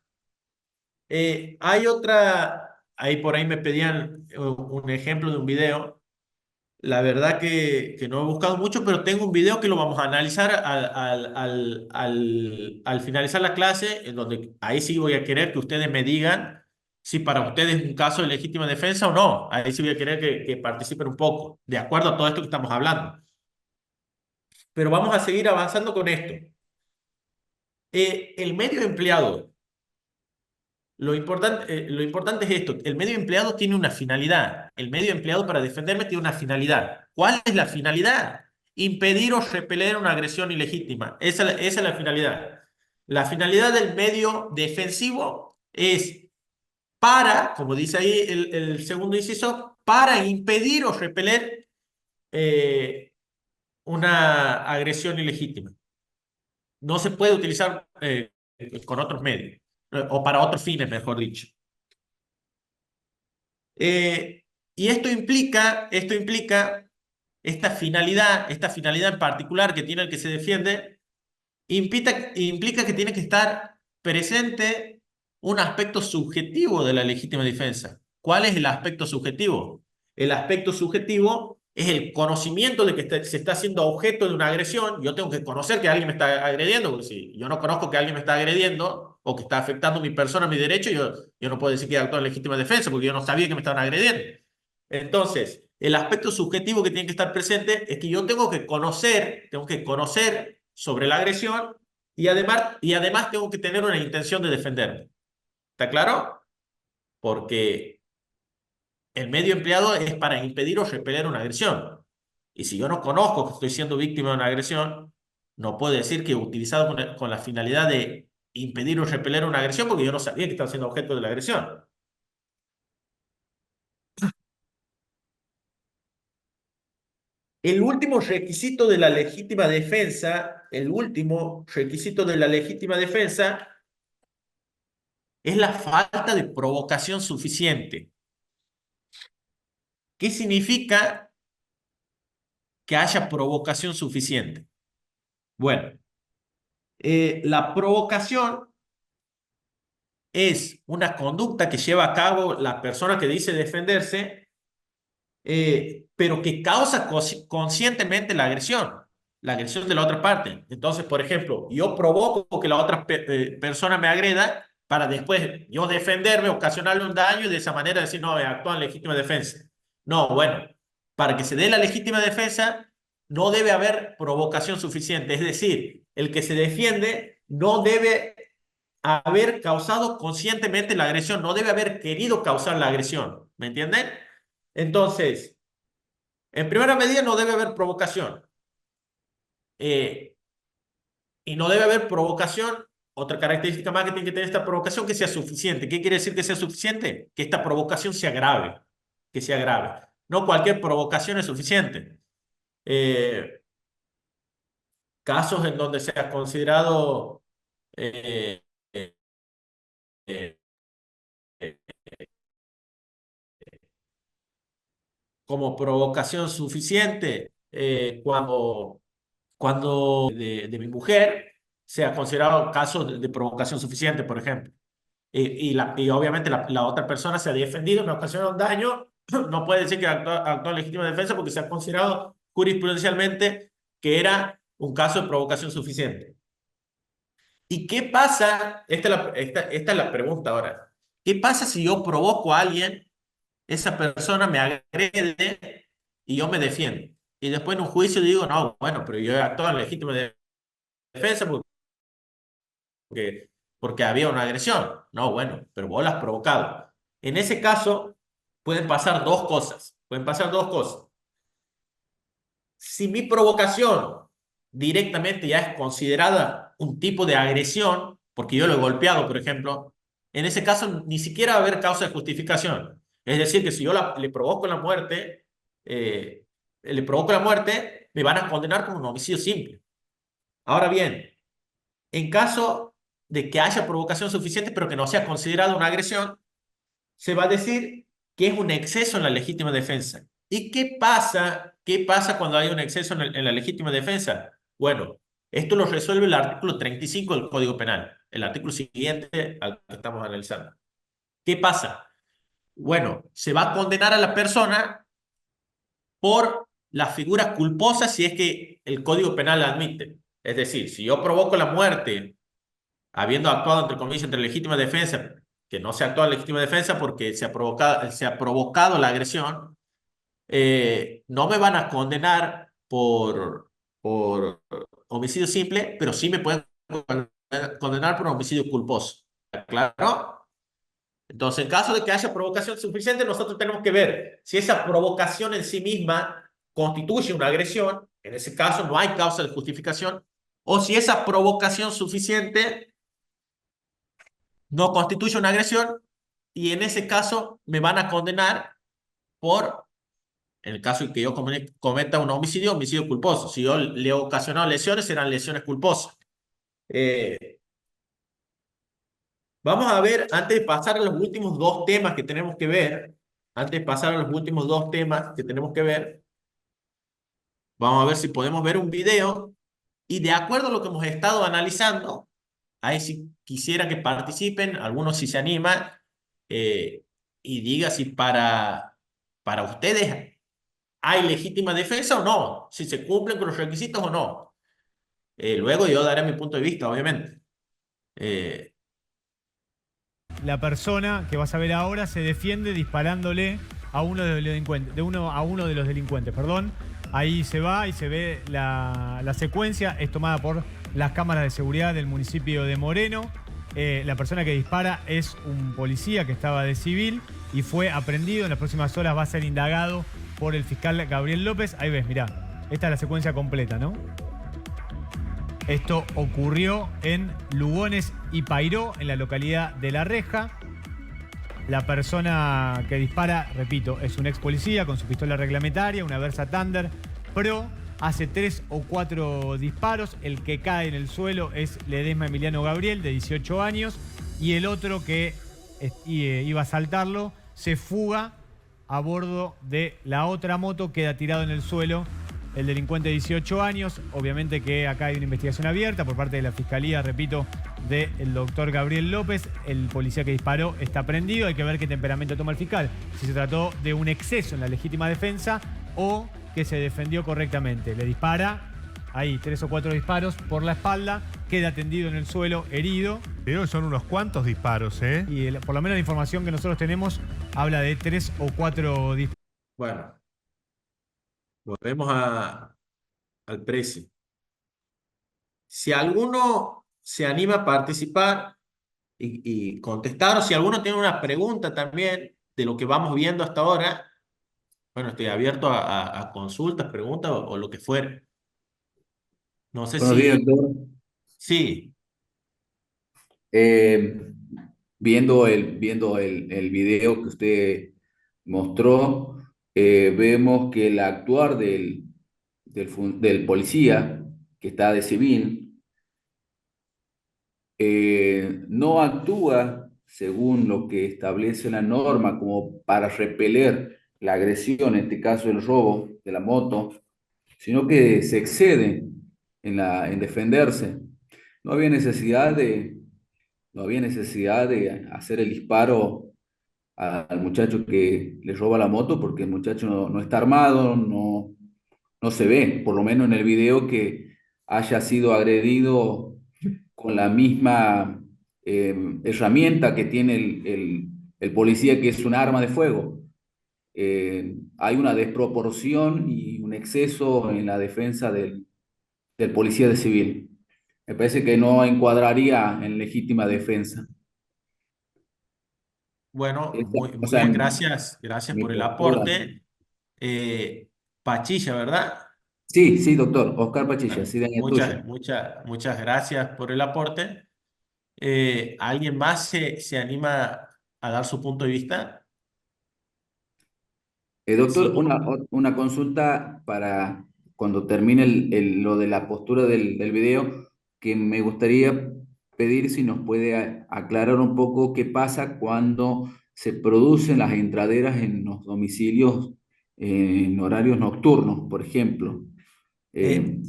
Ahí por ahí me pedían un ejemplo de un video. La verdad que no he buscado mucho, pero tengo un video que lo vamos a analizar al finalizar la clase, en donde ahí sí voy a querer que ustedes me digan si para ustedes es un caso de legítima defensa o no. Ahí sí voy a querer que participen un poco, de acuerdo a todo esto que estamos hablando. Pero vamos a seguir avanzando con esto. El medio empleado. Lo importante es esto, el medio empleado tiene una finalidad. El medio empleado para defenderme tiene una finalidad. ¿Cuál es la finalidad? Impedir o repeler una agresión ilegítima. Esa es la finalidad. La finalidad del medio defensivo es para, como dice ahí el segundo inciso, para impedir o repeler eh, una agresión ilegítima. No se puede utilizar con otros medios, o para otros fines, mejor dicho. Eh, y esta finalidad en particular que tiene el que se defiende, implica que tiene que estar presente un aspecto subjetivo de la legítima defensa. ¿Cuál es el aspecto subjetivo? El aspecto subjetivo es el conocimiento de que se está haciendo objeto de una agresión. Yo tengo que conocer que alguien me está agrediendo, porque si yo no conozco que alguien me está agrediendo o que está afectando mi persona, mi derecho, yo no puedo decir que actúo en legítima defensa porque yo no sabía que me estaban agrediendo. Entonces, el aspecto subjetivo que tiene que estar presente es que yo tengo que conocer sobre la agresión y además tengo que tener una intención de defenderme. ¿Está claro? Porque el medio empleado es para impedir o repeler una agresión. Y si yo no conozco que estoy siendo víctima de una agresión, no puedo decir que he utilizado con la finalidad de impedir o repeler una agresión porque yo no sabía que estaba siendo objeto de la agresión. El último requisito de la legítima defensa, el último requisito de la legítima defensa es la falta de provocación suficiente. ¿Qué significa que haya provocación suficiente? Bueno, la provocación es una conducta que lleva a cabo la persona que dice defenderse, pero que causa conscientemente la agresión de la otra parte. Entonces, por ejemplo, yo provoco que la otra persona me agreda para después yo defenderme, ocasionarle un daño y de esa manera decir, no, actúa en legítima defensa. No, bueno, para que se dé la legítima defensa no debe haber provocación suficiente. Es decir, el que se defiende no debe haber causado conscientemente la agresión, no debe haber querido causar la agresión. ¿Me entienden? Entonces, en primera medida no debe haber provocación. Eh, y no debe haber provocación. Otra característica más que tiene que tener esta provocación, que sea suficiente. ¿Qué quiere decir que sea suficiente? Que esta provocación sea grave. Que sea grave. No cualquier provocación es suficiente. Eh, Casos en donde se ha considerado eh, eh, eh, eh, como provocación suficiente cuando de mi mujer se ha considerado casos de provocación suficiente, por ejemplo. Y obviamente la otra persona se ha defendido, me ha ocasionado un daño, no puede decir que actuó en legítima defensa porque se ha considerado jurisprudencialmente que era un caso de provocación suficiente. ¿Y qué pasa? Esta es la pregunta ahora. ¿Qué pasa si yo provoco a alguien, esa persona me agrede y yo me defiendo? Y después en un juicio digo, no, bueno, pero yo he actuado en legítima defensa porque, porque había una agresión. No, bueno, pero vos la has provocado. En ese caso, pueden pasar dos cosas. Pueden pasar dos cosas. Si mi provocación directamente ya es considerada un tipo de agresión, porque yo lo he golpeado, por ejemplo, en ese caso ni siquiera va a haber causa de justificación. Es decir, que si yo le provoco la muerte, me van a condenar como un homicidio simple. Ahora bien, en caso de que haya provocación suficiente, pero que no sea considerada una agresión, se va a decir que es un exceso en la legítima defensa. ¿Y qué pasa? ¿Qué pasa cuando hay un exceso en la legítima defensa? Bueno, esto lo resuelve el artículo 35 del Código Penal, el artículo siguiente al que estamos analizando. ¿Qué pasa? Bueno, se va a condenar a la persona por la figura culposa si es que el Código Penal la admite. Es decir, si yo provoco la muerte habiendo actuado, entre comillas, entre legítima defensa, que no se ha actuado en legítima defensa porque se ha provocado la agresión, no me van a condenar por homicidio simple, pero sí me pueden condenar por homicidio culposo. ¿Claro? Entonces, en caso de que haya provocación suficiente, nosotros tenemos que ver si esa provocación en sí misma constituye una agresión, en ese caso no hay causa de justificación, o si esa provocación suficiente no constituye una agresión y en ese caso me van a condenar por, en el caso de que yo cometa un homicidio, homicidio culposo. Si yo le he ocasionado lesiones, serán lesiones culposas. Eh, Vamos a ver, antes de pasar a los últimos dos temas que tenemos que ver, antes de pasar a los últimos dos temas que tenemos que ver, vamos a ver si podemos ver un video Y de acuerdo a lo que hemos estado analizando, ahí sí quisiera que participen, algunos si se animan, eh, y diga si para ustedes hay legítima defensa o no, si se cumplen con los requisitos o no. Luego yo daré mi punto de vista, obviamente. Eh, La persona que vas a ver ahora se defiende disparándole a uno de los delincuentes, a uno de los delincuentes, perdón. Ahí se va y se ve la secuencia, es tomada por las cámaras de seguridad del municipio de Moreno. La persona que dispara es un policía que estaba de civil y fue aprendido. En las próximas horas va a ser indagado por el fiscal Gabriel López. Ahí ves, mirá, esta es la secuencia completa, ¿no? Esto ocurrió en Lugones y Payró, en la localidad de La Reja. La persona que dispara, repito, es un ex policía con su pistola reglamentaria, una Versa Thunder Pro. Hace 3 o 4 disparos. El que cae en el suelo es Ledesma Emiliano Gabriel, de 18 años. Y el otro que iba a asaltarlo se fuga a bordo de la otra moto, queda tirado en el suelo. El delincuente de 18 años, obviamente que acá hay una investigación abierta por parte de la Fiscalía, repito, del doctor Gabriel López. El policía que disparó está prendido, hay que ver qué temperamento toma el fiscal. Si se trató de un exceso en la legítima defensa o que se defendió correctamente. Le dispara, ahí 3 o 4 disparos por la espalda, queda tendido en el suelo, herido. Creo que son unos cuantos disparos, ¿eh? Y por lo menos la información que nosotros tenemos habla de 3 o 4 disparos. bueno, volvemos al precio. Si alguno se anima a participar y contestar, o si alguno tiene una pregunta también de lo que vamos viendo hasta ahora, bueno, estoy abierto a consultas, preguntas o lo que fuere. No sé Buenos días, si... doctor. Sí, Eh, viendo el video que usted mostró, vemos que el actuar del policía que está de civil no actúa según lo que establece la norma como para repeler la agresión, en este caso el robo de la moto, sino que se excede en defenderse. No había necesidad de No había necesidad de hacer el disparo al muchacho que le roba la moto porque el muchacho no está armado, no se ve, por lo menos en el video, que haya sido agredido con la misma herramienta que tiene el policía, que es un arma de fuego. Hay una desproporción y un exceso en la defensa del policía de civil. Me parece que no encuadraría en legítima defensa. bueno, O muy sea, bien, gracias mi por el postura. aporte. Pachilla, ¿verdad? Sí, sí, doctor. Oscar Pachilla, Bueno, sí, de año tuyo. muchas gracias por el aporte. ¿Alguien más se anima a dar su punto de vista? Si Doctor, no, una consulta para cuando termine lo de la postura del video, que me gustaría pedir si nos puede aclarar un poco qué pasa cuando se producen las entraderas en los domicilios en horarios nocturnos, por ejemplo. eh, Eh, bien.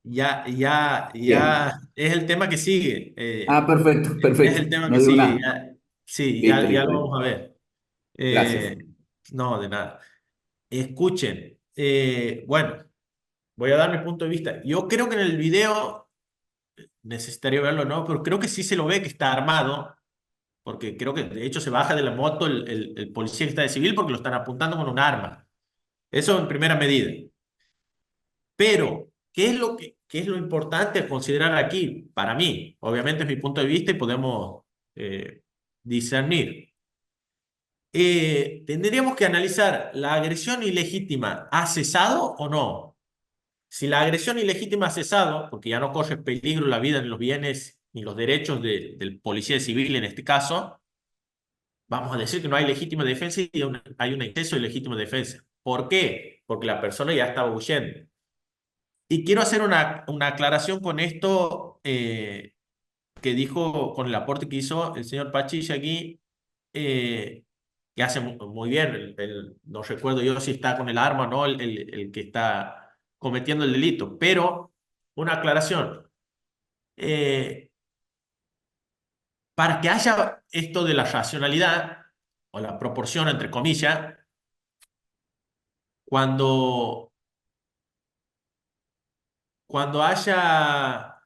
ya es el tema que sigue. Ah, perfecto, Es perfecto. el tema No que digo sigue. nada. Sí, Listo, ya listo, lo listo. vamos a ver. Gracias. Eh, no, de nada. Escuchen. Bueno, voy a dar mi punto de vista. Yo creo que en el video, necesitaría verlo, ¿no? Pero creo que sí se lo ve que está armado, porque creo que de hecho se baja de la moto el policía que está de civil porque lo están apuntando con un arma. Eso en primera medida. Pero, qué es lo importante a considerar aquí? Para mí, obviamente es mi punto de vista y podemos discernir. Tendríamos que analizar, ¿la agresión ilegítima ha cesado o no? Si la agresión ilegítima ha cesado, porque ya no corre peligro la vida, ni los bienes, ni los derechos del policía civil en este caso, vamos a decir que no hay legítima defensa y hay un exceso de legítima defensa. ¿Por qué? Porque la persona ya estaba huyendo. Y quiero hacer una aclaración con esto que dijo, con el aporte que hizo el señor Pachilla aquí, eh, que hace muy bien. No recuerdo yo si está con el arma o no el que está cometiendo el delito, pero una aclaración. Para que haya esto de la racionalidad, o la proporción entre comillas, cuando, cuando haya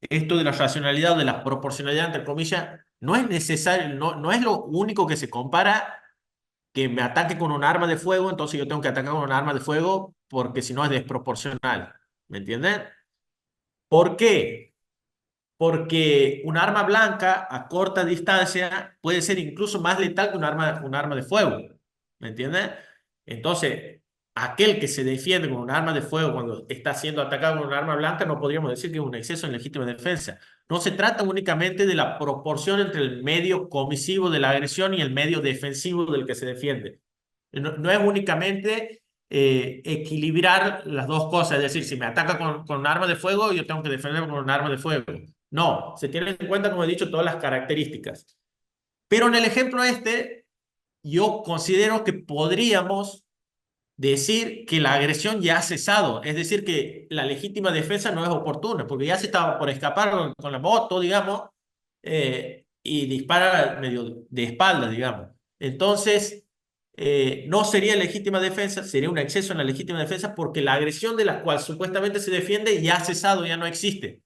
esto de la racionalidad o de la proporcionalidad entre comillas, no es necesario, no es lo único que se compara que me ataque con un arma de fuego, entonces yo tengo que atacar con un arma de fuego porque si no es desproporcional. ¿Me entienden? ¿Por qué? Porque un arma blanca a corta distancia puede ser incluso más letal que un arma de fuego. ¿Me entienden? Entonces, aquel que se defiende con un arma de fuego cuando está siendo atacado con un arma blanca, no podríamos decir que es un exceso en legítima defensa. No se trata únicamente de la proporción entre el medio comisivo de la agresión y el medio defensivo del que se defiende. No es únicamente equilibrar las dos cosas, es decir, si me ataca con un arma de fuego, yo tengo que defenderme con un arma de fuego. No, se tienen en cuenta, como he dicho, todas las características. Pero en el ejemplo este, yo considero que podríamos decir que la agresión ya ha cesado, es decir, que la legítima defensa no es oportuna, porque ya se estaba por escapar con la moto, digamos, y dispara medio de espalda, digamos. Entonces, no sería legítima defensa, sería un exceso en la legítima defensa porque la agresión de la cual supuestamente se defiende ya ha cesado, ya no existe.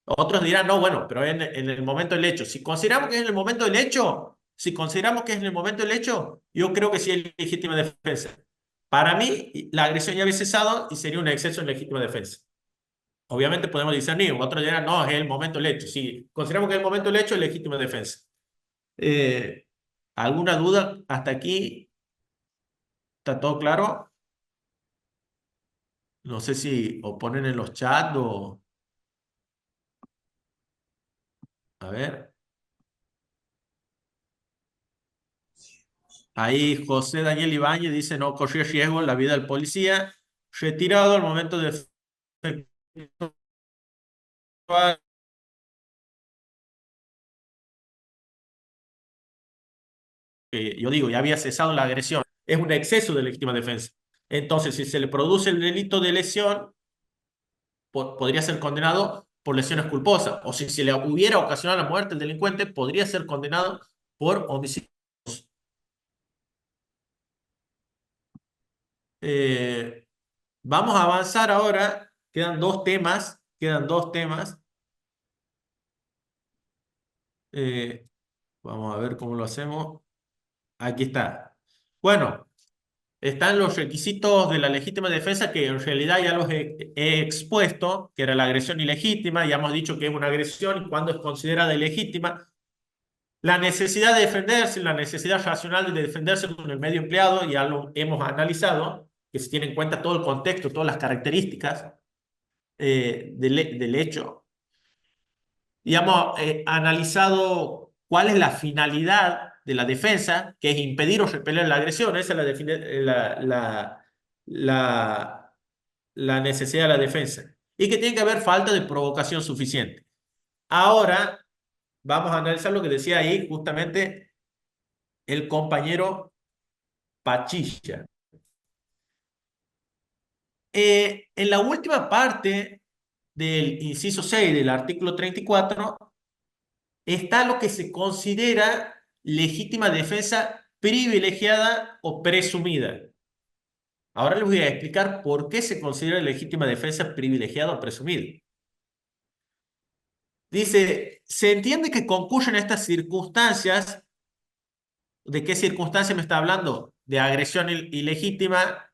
Otros dirán, no, bueno, pero en el momento del hecho. Si consideramos que es en el momento del hecho, yo creo que sí es legítima defensa. Para mí, la agresión ya había cesado y sería un exceso en legítima defensa. Obviamente podemos discernir, otros dirán, no, es el momento del hecho. Si consideramos que es el momento del hecho, es legítima defensa. ¿Alguna duda hasta aquí? ¿Está todo claro? No sé si o ponen en los chats o... A ver. Ahí José Daniel Ibáñez dice, no corría riesgo la vida del policía, retirado al momento de efectuar. Yo digo, ya había cesado la agresión. Es un exceso de legítima defensa. Entonces, si se le produce el delito de lesión, podría ser condenado por lesiones culposas. O si se le hubiera ocasionado la muerte al delincuente, podría ser condenado por homicidio. Vamos a avanzar ahora. Quedan dos temas. Vamos a ver cómo lo hacemos. Aquí está. Bueno, están los requisitos de la legítima defensa que en realidad ya los he expuesto, que era la agresión ilegítima. Ya hemos dicho que es una agresión y cuando es considerada ilegítima. La necesidad de defenderse, la necesidad racional de defenderse con el medio empleado, ya lo hemos analizado, que se tiene en cuenta todo el contexto, todas las características del hecho. Y hemos analizado cuál es la finalidad de la defensa, que es impedir o repeler la agresión. Esa es la necesidad de la defensa. Y que tiene que haber falta de provocación suficiente. Ahora vamos a analizar lo que decía ahí justamente el compañero Pachilla. En la última parte del inciso 6 del artículo 34 está lo que se considera legítima defensa privilegiada o presumida. Ahora les voy a explicar por qué se considera legítima defensa privilegiada o presumida. Dice, se entiende que concurren estas circunstancias. ¿De qué circunstancia me está hablando? De agresión ilegítima,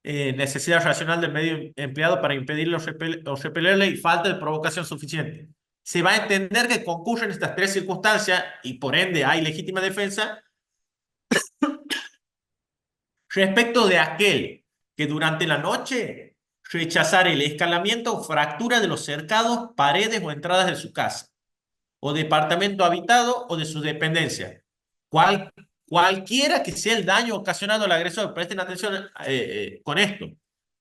necesidad racional del medio empleado para impedirlo o repelerle y falta de provocación suficiente. Se va a entender que concurren estas tres circunstancias y por ende hay legítima defensa respecto de aquel que durante la noche rechazara el escalamiento o fractura de los cercados, paredes o entradas de su casa, o departamento habitado o de sus dependencias. Cualquiera que sea el daño ocasionado al agresor, presten atención con esto,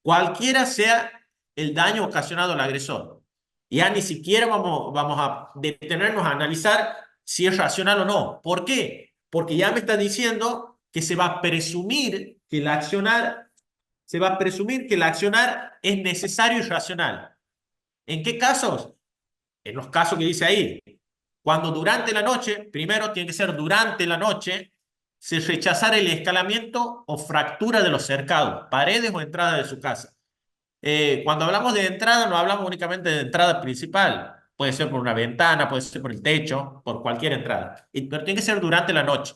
cualquiera sea el daño ocasionado al agresor. Ya ni siquiera vamos a detenernos a analizar si es racional o no. ¿Por qué? Porque ya me está diciendo que se va a presumir que el accionar es necesario y racional. ¿En qué casos? En los casos que dice ahí. Cuando durante la noche, primero tiene que ser durante la noche, se rechazar el escalamiento o fractura de los cercados, paredes o entradas de su casa. Cuando hablamos de entrada, no hablamos únicamente de entrada principal. Puede ser por una ventana, puede ser por el techo, por cualquier entrada. Pero tiene que ser durante la noche.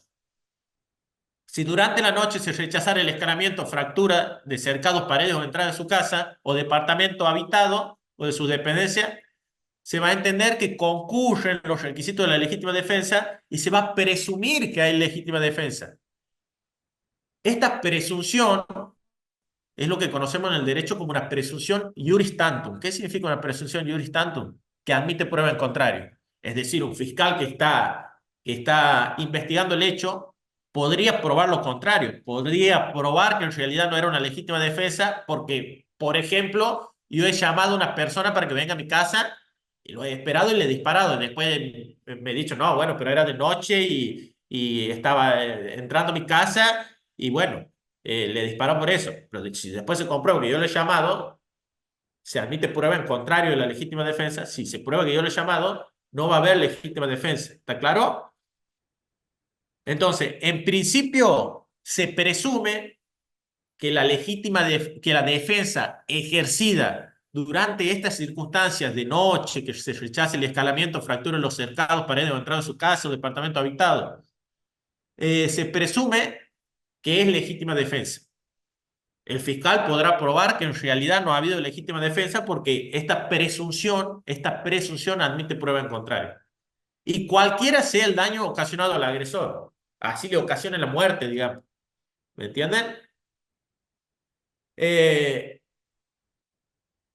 Si durante la noche se rechazara el escalamiento o fractura de cercados, paredes o entradas de su casa o departamento habitado o de su dependencia, se va a entender que concurren los requisitos de la legítima defensa y se va a presumir que hay legítima defensa. Esta presunción es lo que conocemos en el derecho como una presunción iuris tantum. ¿Qué significa una presunción iuris tantum? Que admite prueba en contrario. Es decir, un fiscal que está investigando el hecho podría probar lo contrario. Podría probar que en realidad no era una legítima defensa porque, por ejemplo, yo he llamado a una persona para que venga a mi casa y lo he esperado y le he disparado. Y después me he dicho, no, bueno, pero era de noche y estaba entrando a mi casa y bueno, le disparó por eso. Pero si después se comprueba que yo le he llamado, se admite prueba en contrario de la legítima defensa. Si se prueba que yo le he llamado, no va a haber legítima defensa. ¿Está claro? Entonces, en principio, se presume que que la defensa ejercida durante estas circunstancias de noche, que se rechace el escalamiento, fractura en los cercados, paredes o entrada de su casa o departamento habitado, se presume que es legítima defensa. El fiscal podrá probar que en realidad no ha habido legítima defensa porque esta presunción admite prueba en contrario. Y cualquiera sea el daño ocasionado al agresor, así le ocasiona la muerte, digamos. ¿Me entienden? Eh,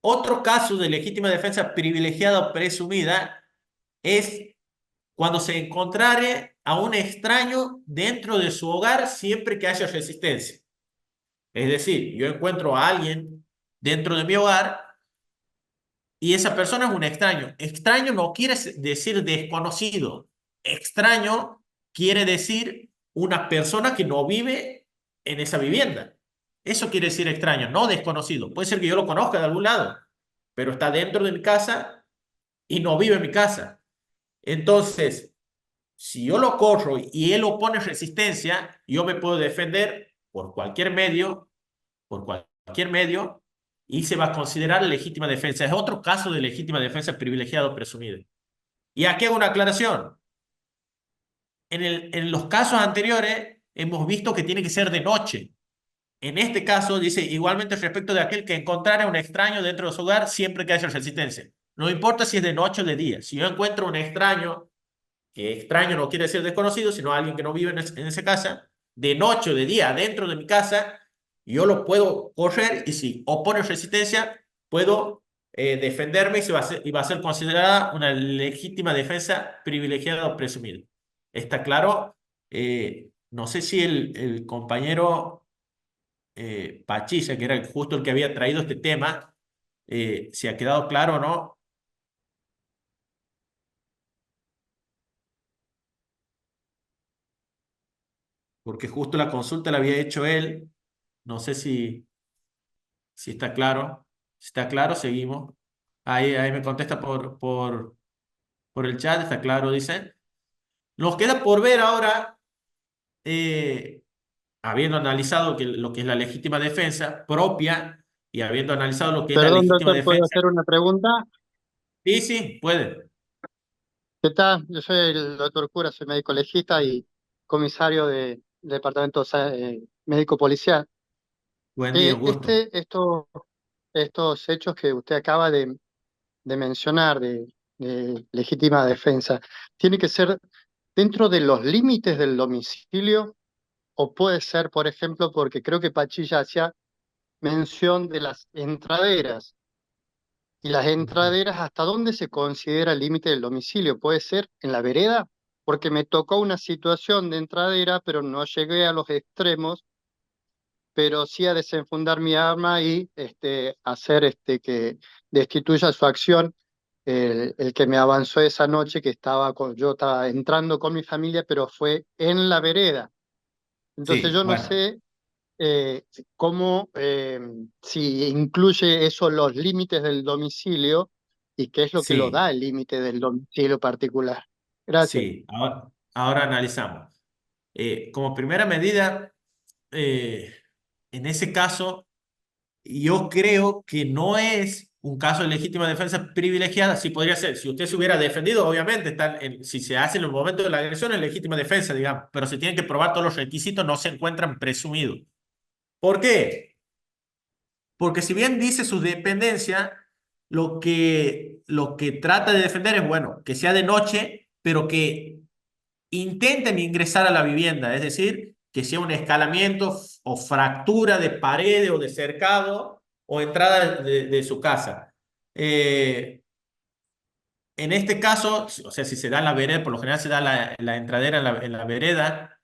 Otro caso de legítima defensa privilegiada o presumida es cuando se encontrare a un extraño dentro de su hogar siempre que haya resistencia. Es decir, yo encuentro a alguien dentro de mi hogar y esa persona es un extraño. Extraño no quiere decir desconocido. Extraño quiere decir una persona que no vive en esa vivienda. Eso quiere decir extraño, no desconocido. Puede ser que yo lo conozca de algún lado, pero está dentro de mi casa y no vive en mi casa. Entonces, si yo lo corro y él opone resistencia, yo me puedo defender por cualquier medio, y se va a considerar legítima defensa. Es otro caso de legítima defensa privilegiado o presumida. Y aquí hago una aclaración. En los casos anteriores hemos visto que tiene que ser de noche. En este caso dice igualmente respecto de aquel que encontrara un extraño dentro de su hogar siempre que haya resistencia. No importa si es de noche o de día. Si yo encuentro un extraño, que extraño no quiere decir desconocido, sino alguien que no vive en esa casa, de noche o de día dentro de mi casa, yo lo puedo correr y si opone resistencia, puedo defenderme y va a ser considerada una legítima defensa privilegiada o presumida. ¿Está claro? No sé si el compañero Pachilla, que era justo el que había traído este tema, si ha quedado claro o no. Porque justo la consulta la había hecho él. No sé si está claro. Si está claro, seguimos. Ahí me contesta por el chat, está claro, dice. Nos queda por ver ahora, eh, habiendo analizado lo que es la legítima defensa propia y habiendo analizado lo que es la Perdón, legítima doctor, ¿puedo defensa. hacer una pregunta? Sí, sí, puede. ¿Qué tal? Yo soy el doctor Cura, soy médico legista y comisario del departamento médico policial. Buen día, un gusto. Estos hechos que usted acaba de mencionar de legítima defensa, ¿tiene que ser dentro de los límites del domicilio o puede ser, por ejemplo, porque creo que Pachilla hacía mención de las entraderas? ¿Y las entraderas hasta dónde se considera el límite del domicilio? ¿Puede ser en la vereda? Porque me tocó una situación de entradera, pero no llegué a los extremos, pero sí a desenfundar mi arma y hacer que destituya su acción el que me avanzó esa noche, que yo estaba entrando con mi familia, pero fue en la vereda. Entonces Sí, yo no bueno. sé cómo, si incluye eso los límites del domicilio y qué es lo que lo Sí, da el límite del domicilio particular. Gracias. sí. Ahora analizamos. Como primera medida, eh, en ese caso, yo creo que no es un caso de legítima defensa privilegiada. Sí podría ser. Si usted se hubiera defendido, obviamente, si se hace en el momento de la agresión, es legítima defensa, digamos. Pero se tienen que probar todos los requisitos, no se encuentran presumidos. ¿Por qué? Porque si bien dice su dependencia, lo que trata de defender es, bueno, que sea de noche, pero que intenten ingresar a la vivienda, es decir, que sea un escalamiento o fractura de paredes o de cercado o entrada de su casa. En este caso, o sea, si se da en la vereda, por lo general se da la entradera en la vereda.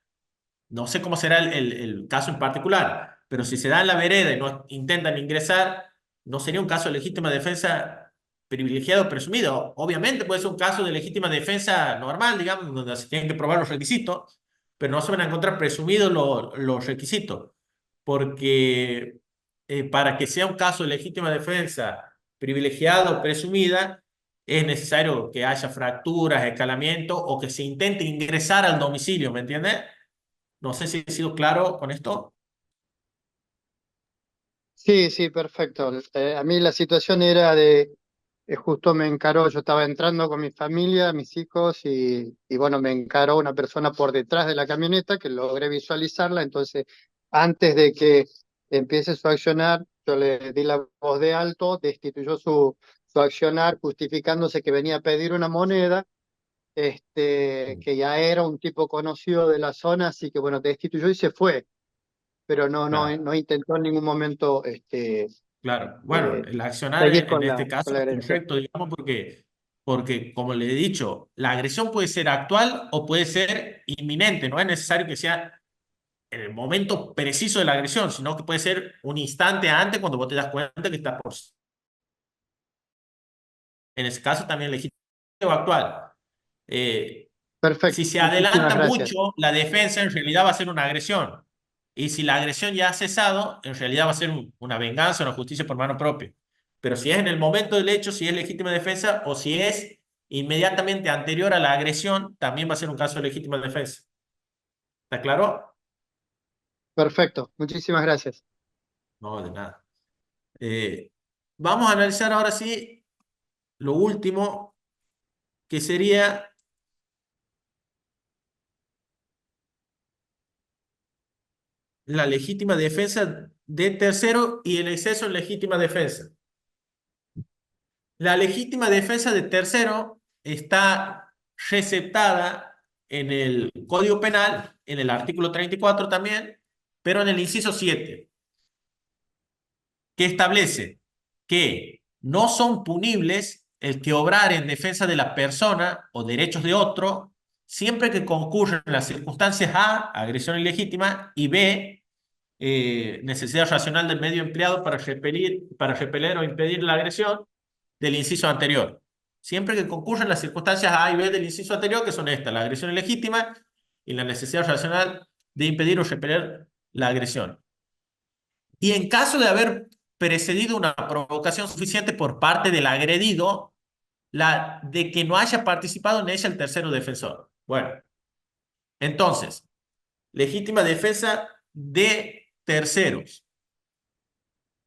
No sé cómo será el caso en particular, pero si se da en la vereda y no intentan ingresar, no sería un caso de legítima defensa privilegiado o presumido. Obviamente puede ser un caso de legítima defensa normal, digamos, donde se tienen que probar los requisitos, pero no se van a encontrar presumidos los requisitos, porque para que sea un caso de legítima defensa privilegiado o presumida, es necesario que haya fracturas, escalamiento o que se intente ingresar al domicilio, ¿me entiendes? No sé si he sido claro con esto. Sí, sí, perfecto. A mí la situación era justo me encaró, yo estaba entrando con mi familia, mis hijos, y bueno, me encaró una persona por detrás de la camioneta que logré visualizarla. Entonces, antes de que empiece su accionar, yo le di la voz de alto, destituyó su accionar, justificándose que venía a pedir una moneda, que ya era un tipo conocido de la zona, así que bueno, destituyó y se fue, pero Claro, no intentó en ningún momento claro. Bueno, eh, el accionar seguir en este con caso la es agresión. correcto, digamos, porque, como le he dicho, la agresión puede ser actual o puede ser inminente. No es necesario que sea en el momento preciso de la agresión, sino que puede ser un instante antes cuando vos te das cuenta que está por... En ese caso también legítimo o actual. Eh, si Perfecto, se muchísimas adelanta gracias. mucho, la defensa en realidad va a ser una agresión. Y si la agresión ya ha cesado, en realidad va a ser una venganza, una justicia por mano propia. Pero si es en el momento del hecho, si es legítima defensa o si es inmediatamente anterior a la agresión, también va a ser un caso de legítima defensa. ¿Está claro? Perfecto, muchísimas gracias. No, de nada. Eh, Vamos a analizar ahora sí lo último, que sería la legítima defensa de tercero y el exceso en legítima defensa. La legítima defensa de tercero está receptada en el Código Penal, en el artículo 34 también, pero en el inciso 7, que establece que no son punibles el que obrar en defensa de la persona o derechos de otro, siempre que concurren las circunstancias A, agresión ilegítima, y B, necesidad racional del medio empleado para repeler o impedir la agresión del inciso anterior. Siempre que concurren las circunstancias A y B del inciso anterior, que son estas, la agresión ilegítima y la necesidad racional de impedir o repeler la agresión. Y en caso de haber precedido una provocación suficiente por parte del agredido, la de que no haya participado en ella el tercero defensor. Bueno, entonces, legítima defensa de terceros.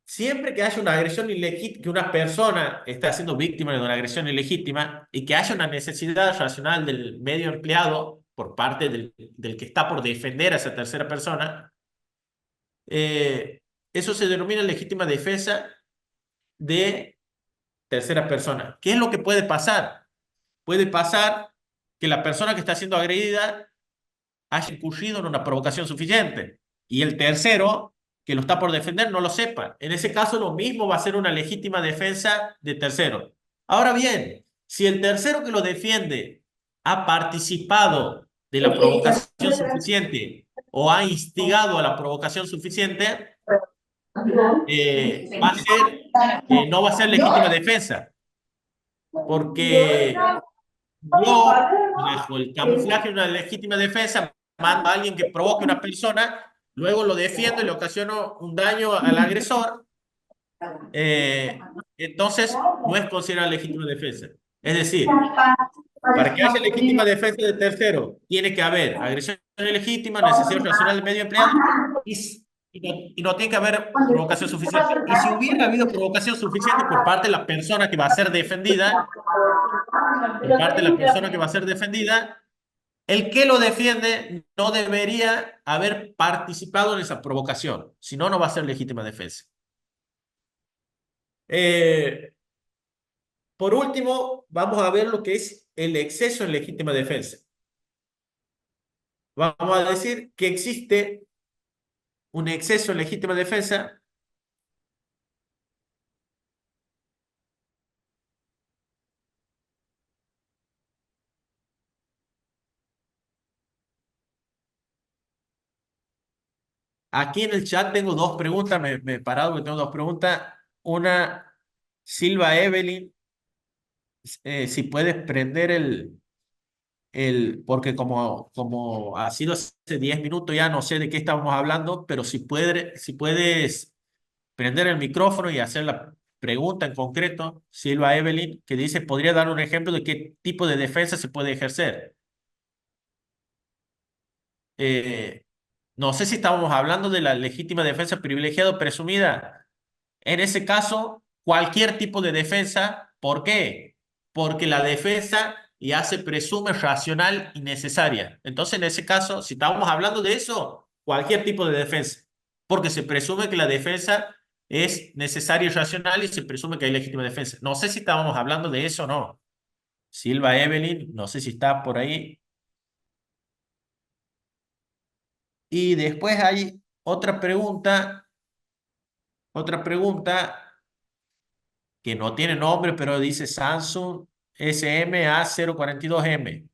Siempre que haya una agresión ilegítima, que una persona está siendo víctima de una agresión ilegítima y que haya una necesidad racional del medio empleado por parte del que está por defender a esa tercera persona, eso se denomina legítima defensa de tercera persona. ¿Qué es lo que puede pasar? Puede pasar que la persona que está siendo agredida haya incurrido en una provocación suficiente y el tercero que lo está por defender no lo sepa. En ese caso lo mismo va a ser una legítima defensa de tercero. Ahora bien, si el tercero que lo defiende ha participado de la provocación suficiente o ha instigado a la provocación suficiente, no va a ser legítima defensa, porque yo, bajo el camuflaje de una legítima defensa, mando a alguien que provoque a una persona, luego lo defiendo y le ocasiono un daño al agresor, entonces no es considerada legítima defensa. Es decir, para que haya legítima defensa de tercero, tiene que haber agresión ilegítima, necesidad racional del medio empleado y no tiene que haber provocación suficiente. Y si hubiera habido provocación suficiente por parte de la persona que va a ser defendida, el que lo defiende no debería haber participado en esa provocación, si no, no va a ser legítima defensa. Por último, vamos a ver lo que es el exceso en legítima defensa. Vamos a decir que existe un exceso en legítima defensa aquí en el chat. Tengo dos preguntas, me he parado porque tengo dos preguntas. Una, Silva Evelyn, si puedes prender porque como ha sido hace 10 minutos ya no sé de qué estábamos hablando, pero si puedes prender el micrófono y hacer la pregunta en concreto, Silva Evelyn, que dice, ¿podría dar un ejemplo de qué tipo de defensa se puede ejercer? No sé si estábamos hablando de la legítima defensa privilegiada o presumida. En ese caso, cualquier tipo de defensa. ¿Por qué? Porque la defensa ya se presume racional y necesaria. Entonces, en ese caso, si estábamos hablando de eso, cualquier tipo de defensa. Porque se presume que la defensa es necesaria y racional y se presume que hay legítima defensa. No sé si estábamos hablando de eso o no. Silva Evelyn, no sé si está por ahí. Y después hay otra pregunta que no tiene nombre, pero dice Samsung SMA042M.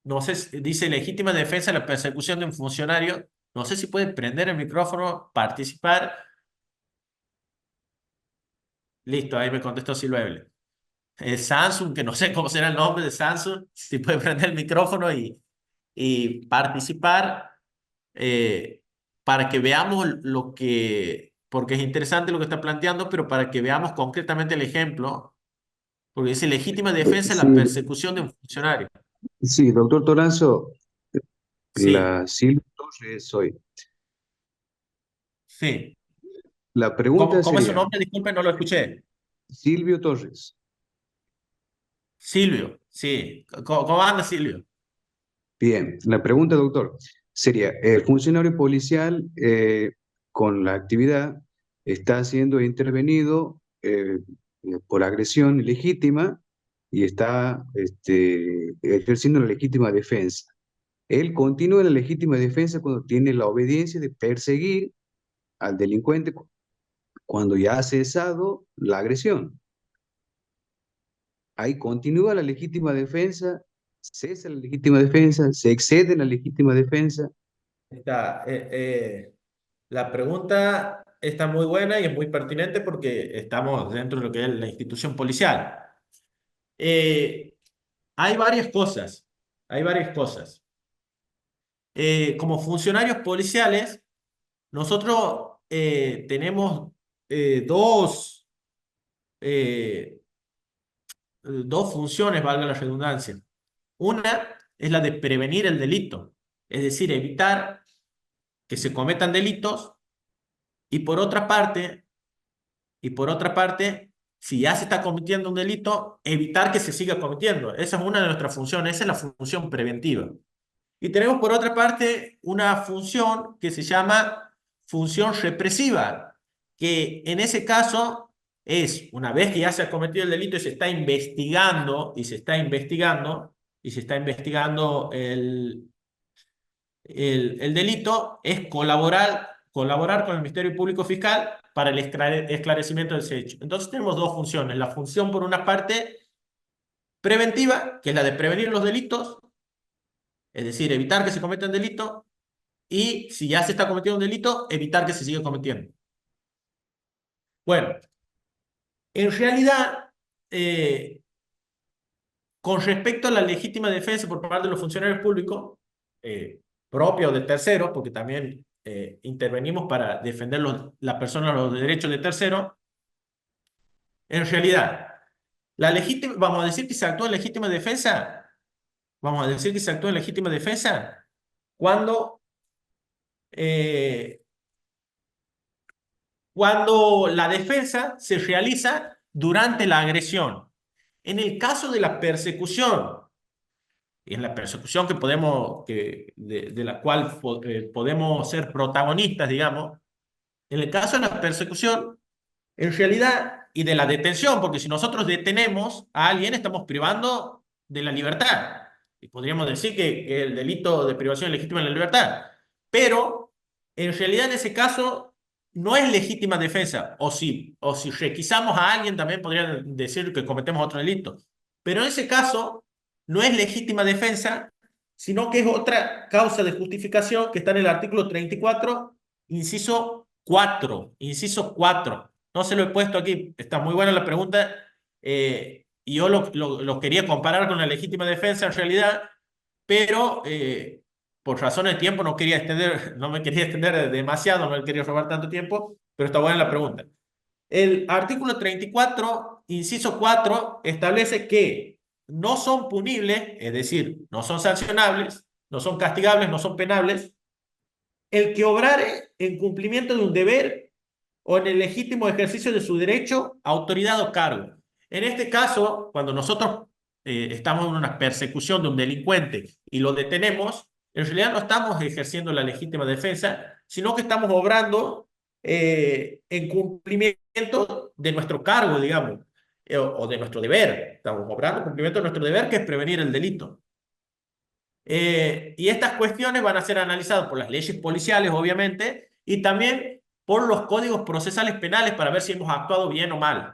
No sé, dice legítima defensa de la persecución de un funcionario. No sé si puede prender el micrófono, participar. Listo, ahí me contestó Silva Evelyn. Samsung, que no sé cómo será el nombre de Samsung, si puede prender el micrófono y participar para que veamos porque es interesante lo que está planteando, pero para que veamos concretamente el ejemplo, porque dice legítima defensa de la Sí, persecución de un funcionario. sí, doctor Toranzo, Sí, la Silvia Torres soy. sí. La ¿Cómo, pregunta cómo es su sería, nombre? Disculpe, no lo escuché. Silvio Torres. Silvio, sí. ¿Cómo anda, Silvio? Bien, la pregunta, doctor, sería, el funcionario policial con la actividad está siendo intervenido por agresión ilegítima y está ejerciendo la legítima defensa. Él continúa en la legítima defensa cuando tiene la obediencia de perseguir al delincuente cuando ya ha cesado la agresión. Ahí continúa la legítima defensa, cesa la legítima defensa, se excede en la legítima defensa. Está, la pregunta está muy buena y es muy pertinente porque estamos dentro de lo que es la institución policial. Eh, hay varias cosas, hay varias cosas. Como funcionarios policiales, nosotros tenemos dos, eh, dos funciones, valga la redundancia. Una es la de prevenir el delito, es decir, evitar que se cometan delitos y por otra parte, si ya se está cometiendo un delito, evitar que se siga cometiendo. Esa es una de nuestras funciones, esa es la función preventiva. Y tenemos por otra parte una función que se llama función represiva, que en ese caso es, una vez que ya se ha cometido el delito y se está investigando, el delito, es colaborar con el Ministerio Público Fiscal para el esclarecimiento de ese hecho. Entonces tenemos dos funciones. La función, por una parte, preventiva, que es la de prevenir los delitos, es decir, evitar que se cometan delitos, y si ya se está cometiendo un delito, evitar que se siga cometiendo. Bueno, en realidad, con respecto a la legítima defensa por parte de los funcionarios públicos, propia o de terceros, porque también intervenimos para defender la persona, los derechos de tercero, en realidad, vamos a decir que se actúa en legítima defensa, vamos a decir que se actúa en legítima defensa cuando, eh, cuando la defensa se realiza durante la agresión. En el caso de la persecución, y en la persecución de la cual podemos ser protagonistas, digamos, en el caso de la persecución, en realidad, y de la detención, porque si nosotros detenemos a alguien, estamos privando de la libertad. Y podríamos decir que el delito de privación legítima de la libertad. Pero, en realidad, en ese caso, no es legítima defensa. O si requisamos a alguien, también podrían decir que cometemos otro delito. Pero en ese caso, no es legítima defensa, sino que es otra causa de justificación que está en el artículo 34, inciso 4. Inciso 4. No se lo he puesto aquí, está muy buena la pregunta, y yo lo quería comparar con la legítima defensa en realidad, pero por razones de tiempo no me quería extender demasiado, no quería robar tanto tiempo, pero está buena la pregunta. El artículo 34, inciso 4, establece que no son punibles, es decir, no son sancionables, no son castigables, no son penables, el que obrare en cumplimiento de un deber o en el legítimo ejercicio de su derecho, autoridad o cargo. En este caso, cuando nosotros estamos en una persecución de un delincuente y lo detenemos, en realidad no estamos ejerciendo la legítima defensa, sino que estamos obrando en cumplimiento de nuestro cargo, digamos, o de nuestro deber. Estamos obrando en cumplimiento de nuestro deber, que es prevenir el delito. Y estas cuestiones van a ser analizadas por las leyes policiales, obviamente, y también por los códigos procesales penales para ver si hemos actuado bien o mal.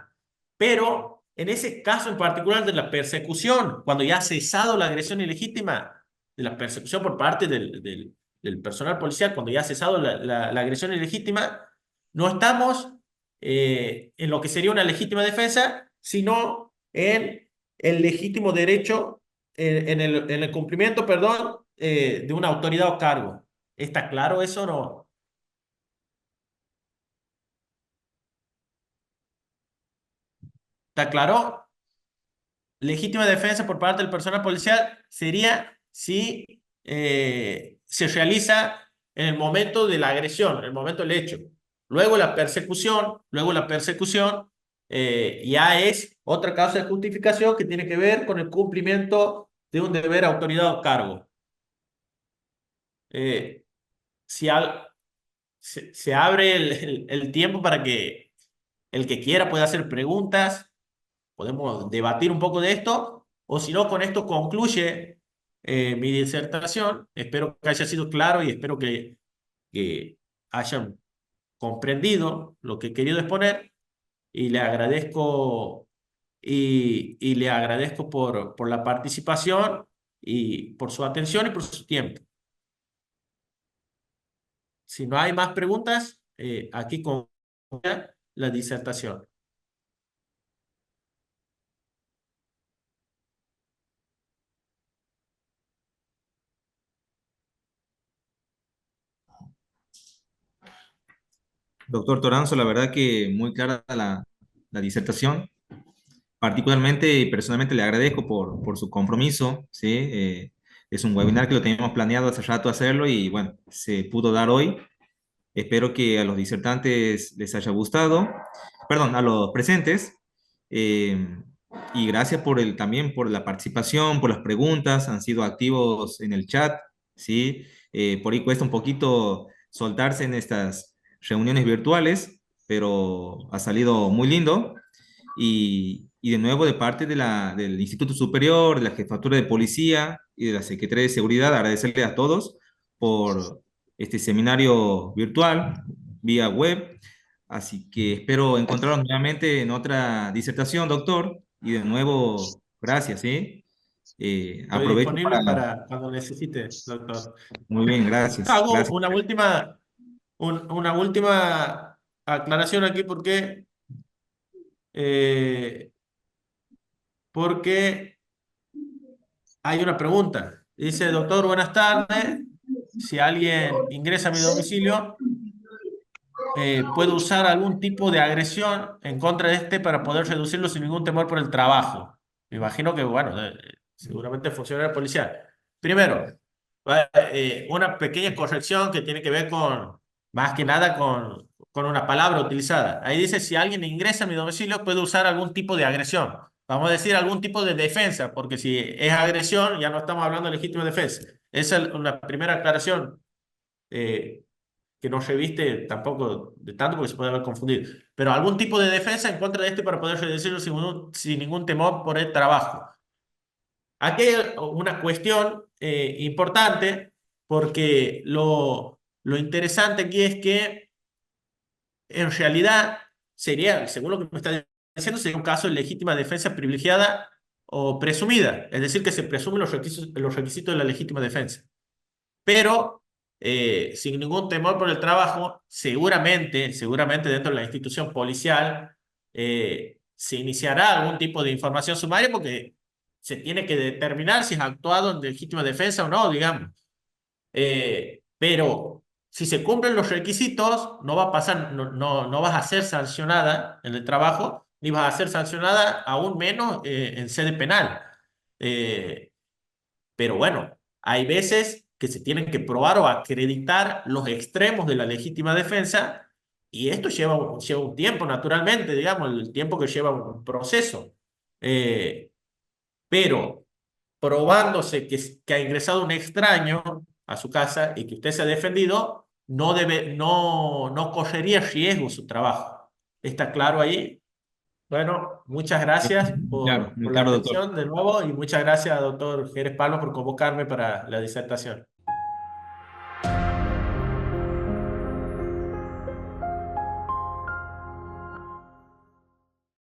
Pero en ese caso en particular de la persecución, cuando ya ha cesado la agresión ilegítima, de la persecución por parte del personal policial, cuando ya ha cesado la agresión ilegítima, no estamos en lo que sería una legítima defensa, sino en el legítimo derecho, en el cumplimiento, perdón, de una autoridad o cargo. ¿Está claro eso o no? ¿Está claro? Legítima defensa por parte del personal policial sería si se realiza en el momento de la agresión, en el momento del hecho. Luego la persecución ya es otra causa de justificación que tiene que ver con el cumplimiento de un deber, autoridad o cargo. Si se abre el tiempo para que el que quiera pueda hacer preguntas, podemos debatir un poco de esto, o si no, con esto concluye mi disertación. Espero que haya sido claro y espero que hayan comprendido lo que he querido exponer, y le agradezco, y le agradezco por la participación y por su atención y por su tiempo. Si no hay más preguntas, aquí concluye la disertación. Doctor Toranzo, la verdad que muy clara la disertación. Particularmente y personalmente le agradezco por su compromiso, ¿sí? Es un webinar que lo teníamos planeado hace rato hacerlo y bueno, se pudo dar hoy. Espero que a los disertantes les haya gustado, perdón, a los presentes. eh, y gracias también por la participación, por las preguntas, han sido activos en el chat, ¿sí? Por ahí cuesta un poquito soltarse en estas reuniones virtuales, pero ha salido muy lindo. Y de nuevo, de parte del Instituto Superior, de la Jefatura de Policía y de la Secretaría de Seguridad, agradecerle a todos por este seminario virtual, vía web. Así que espero encontrarnos nuevamente en otra disertación, doctor. Y de nuevo, gracias, ¿sí? Estoy Aprovecho disponible para... para cuando necesite, doctor. Muy bien, gracias. Hago Gracias. una última aclaración aquí eh, porque hay una pregunta. Dice, doctor, buenas tardes. si alguien ingresa a mi domicilio, puedo usar algún tipo de agresión en contra de este para poder reducirlo sin ningún temor por el trabajo. Me imagino que, bueno, seguramente funcionario policial. Primero, una pequeña corrección que tiene que ver con, más que nada, con una palabra utilizada. Ahí dice, si alguien ingresa a mi domicilio, puede usar algún tipo de agresión. Vamos a decir algún tipo de defensa, porque si es agresión, ya no estamos hablando de legítima defensa. Esa es una primera aclaración. Que no reviste tampoco de tanto porque se puede haber confundido, pero algún tipo de defensa en contra de este para poder decirlo sin ningún temor por el trabajo. Aquí hay una cuestión importante porque lo interesante aquí es que en realidad sería, según lo que me está diciendo, sería un caso de legítima defensa privilegiada o presumida, es decir, que se presumen los requisitos de la legítima defensa. Pero sin ningún temor por el trabajo, seguramente dentro de la institución policial se iniciará algún tipo de información sumaria porque se tiene que determinar si es actuado en legítima defensa o no, digamos. Pero si se cumplen los requisitos, no va a pasar, no vas a ser sancionada en el trabajo, ni vas a ser sancionada aún menos en sede penal. Eh, pero bueno, hay veces que se tienen que probar o acreditar los extremos de la legítima defensa y esto lleva un tiempo, naturalmente, digamos, el tiempo que lleva un proceso. Eh, pero probándose que ha ingresado un extraño a su casa y que usted se ha defendido, no correría riesgo su trabajo. ¿Está claro ahí? Bueno, muchas gracias Claro, por la claro, doctor. atención de nuevo y muchas gracias, doctor Jerez Pablo, por convocarme para la disertación.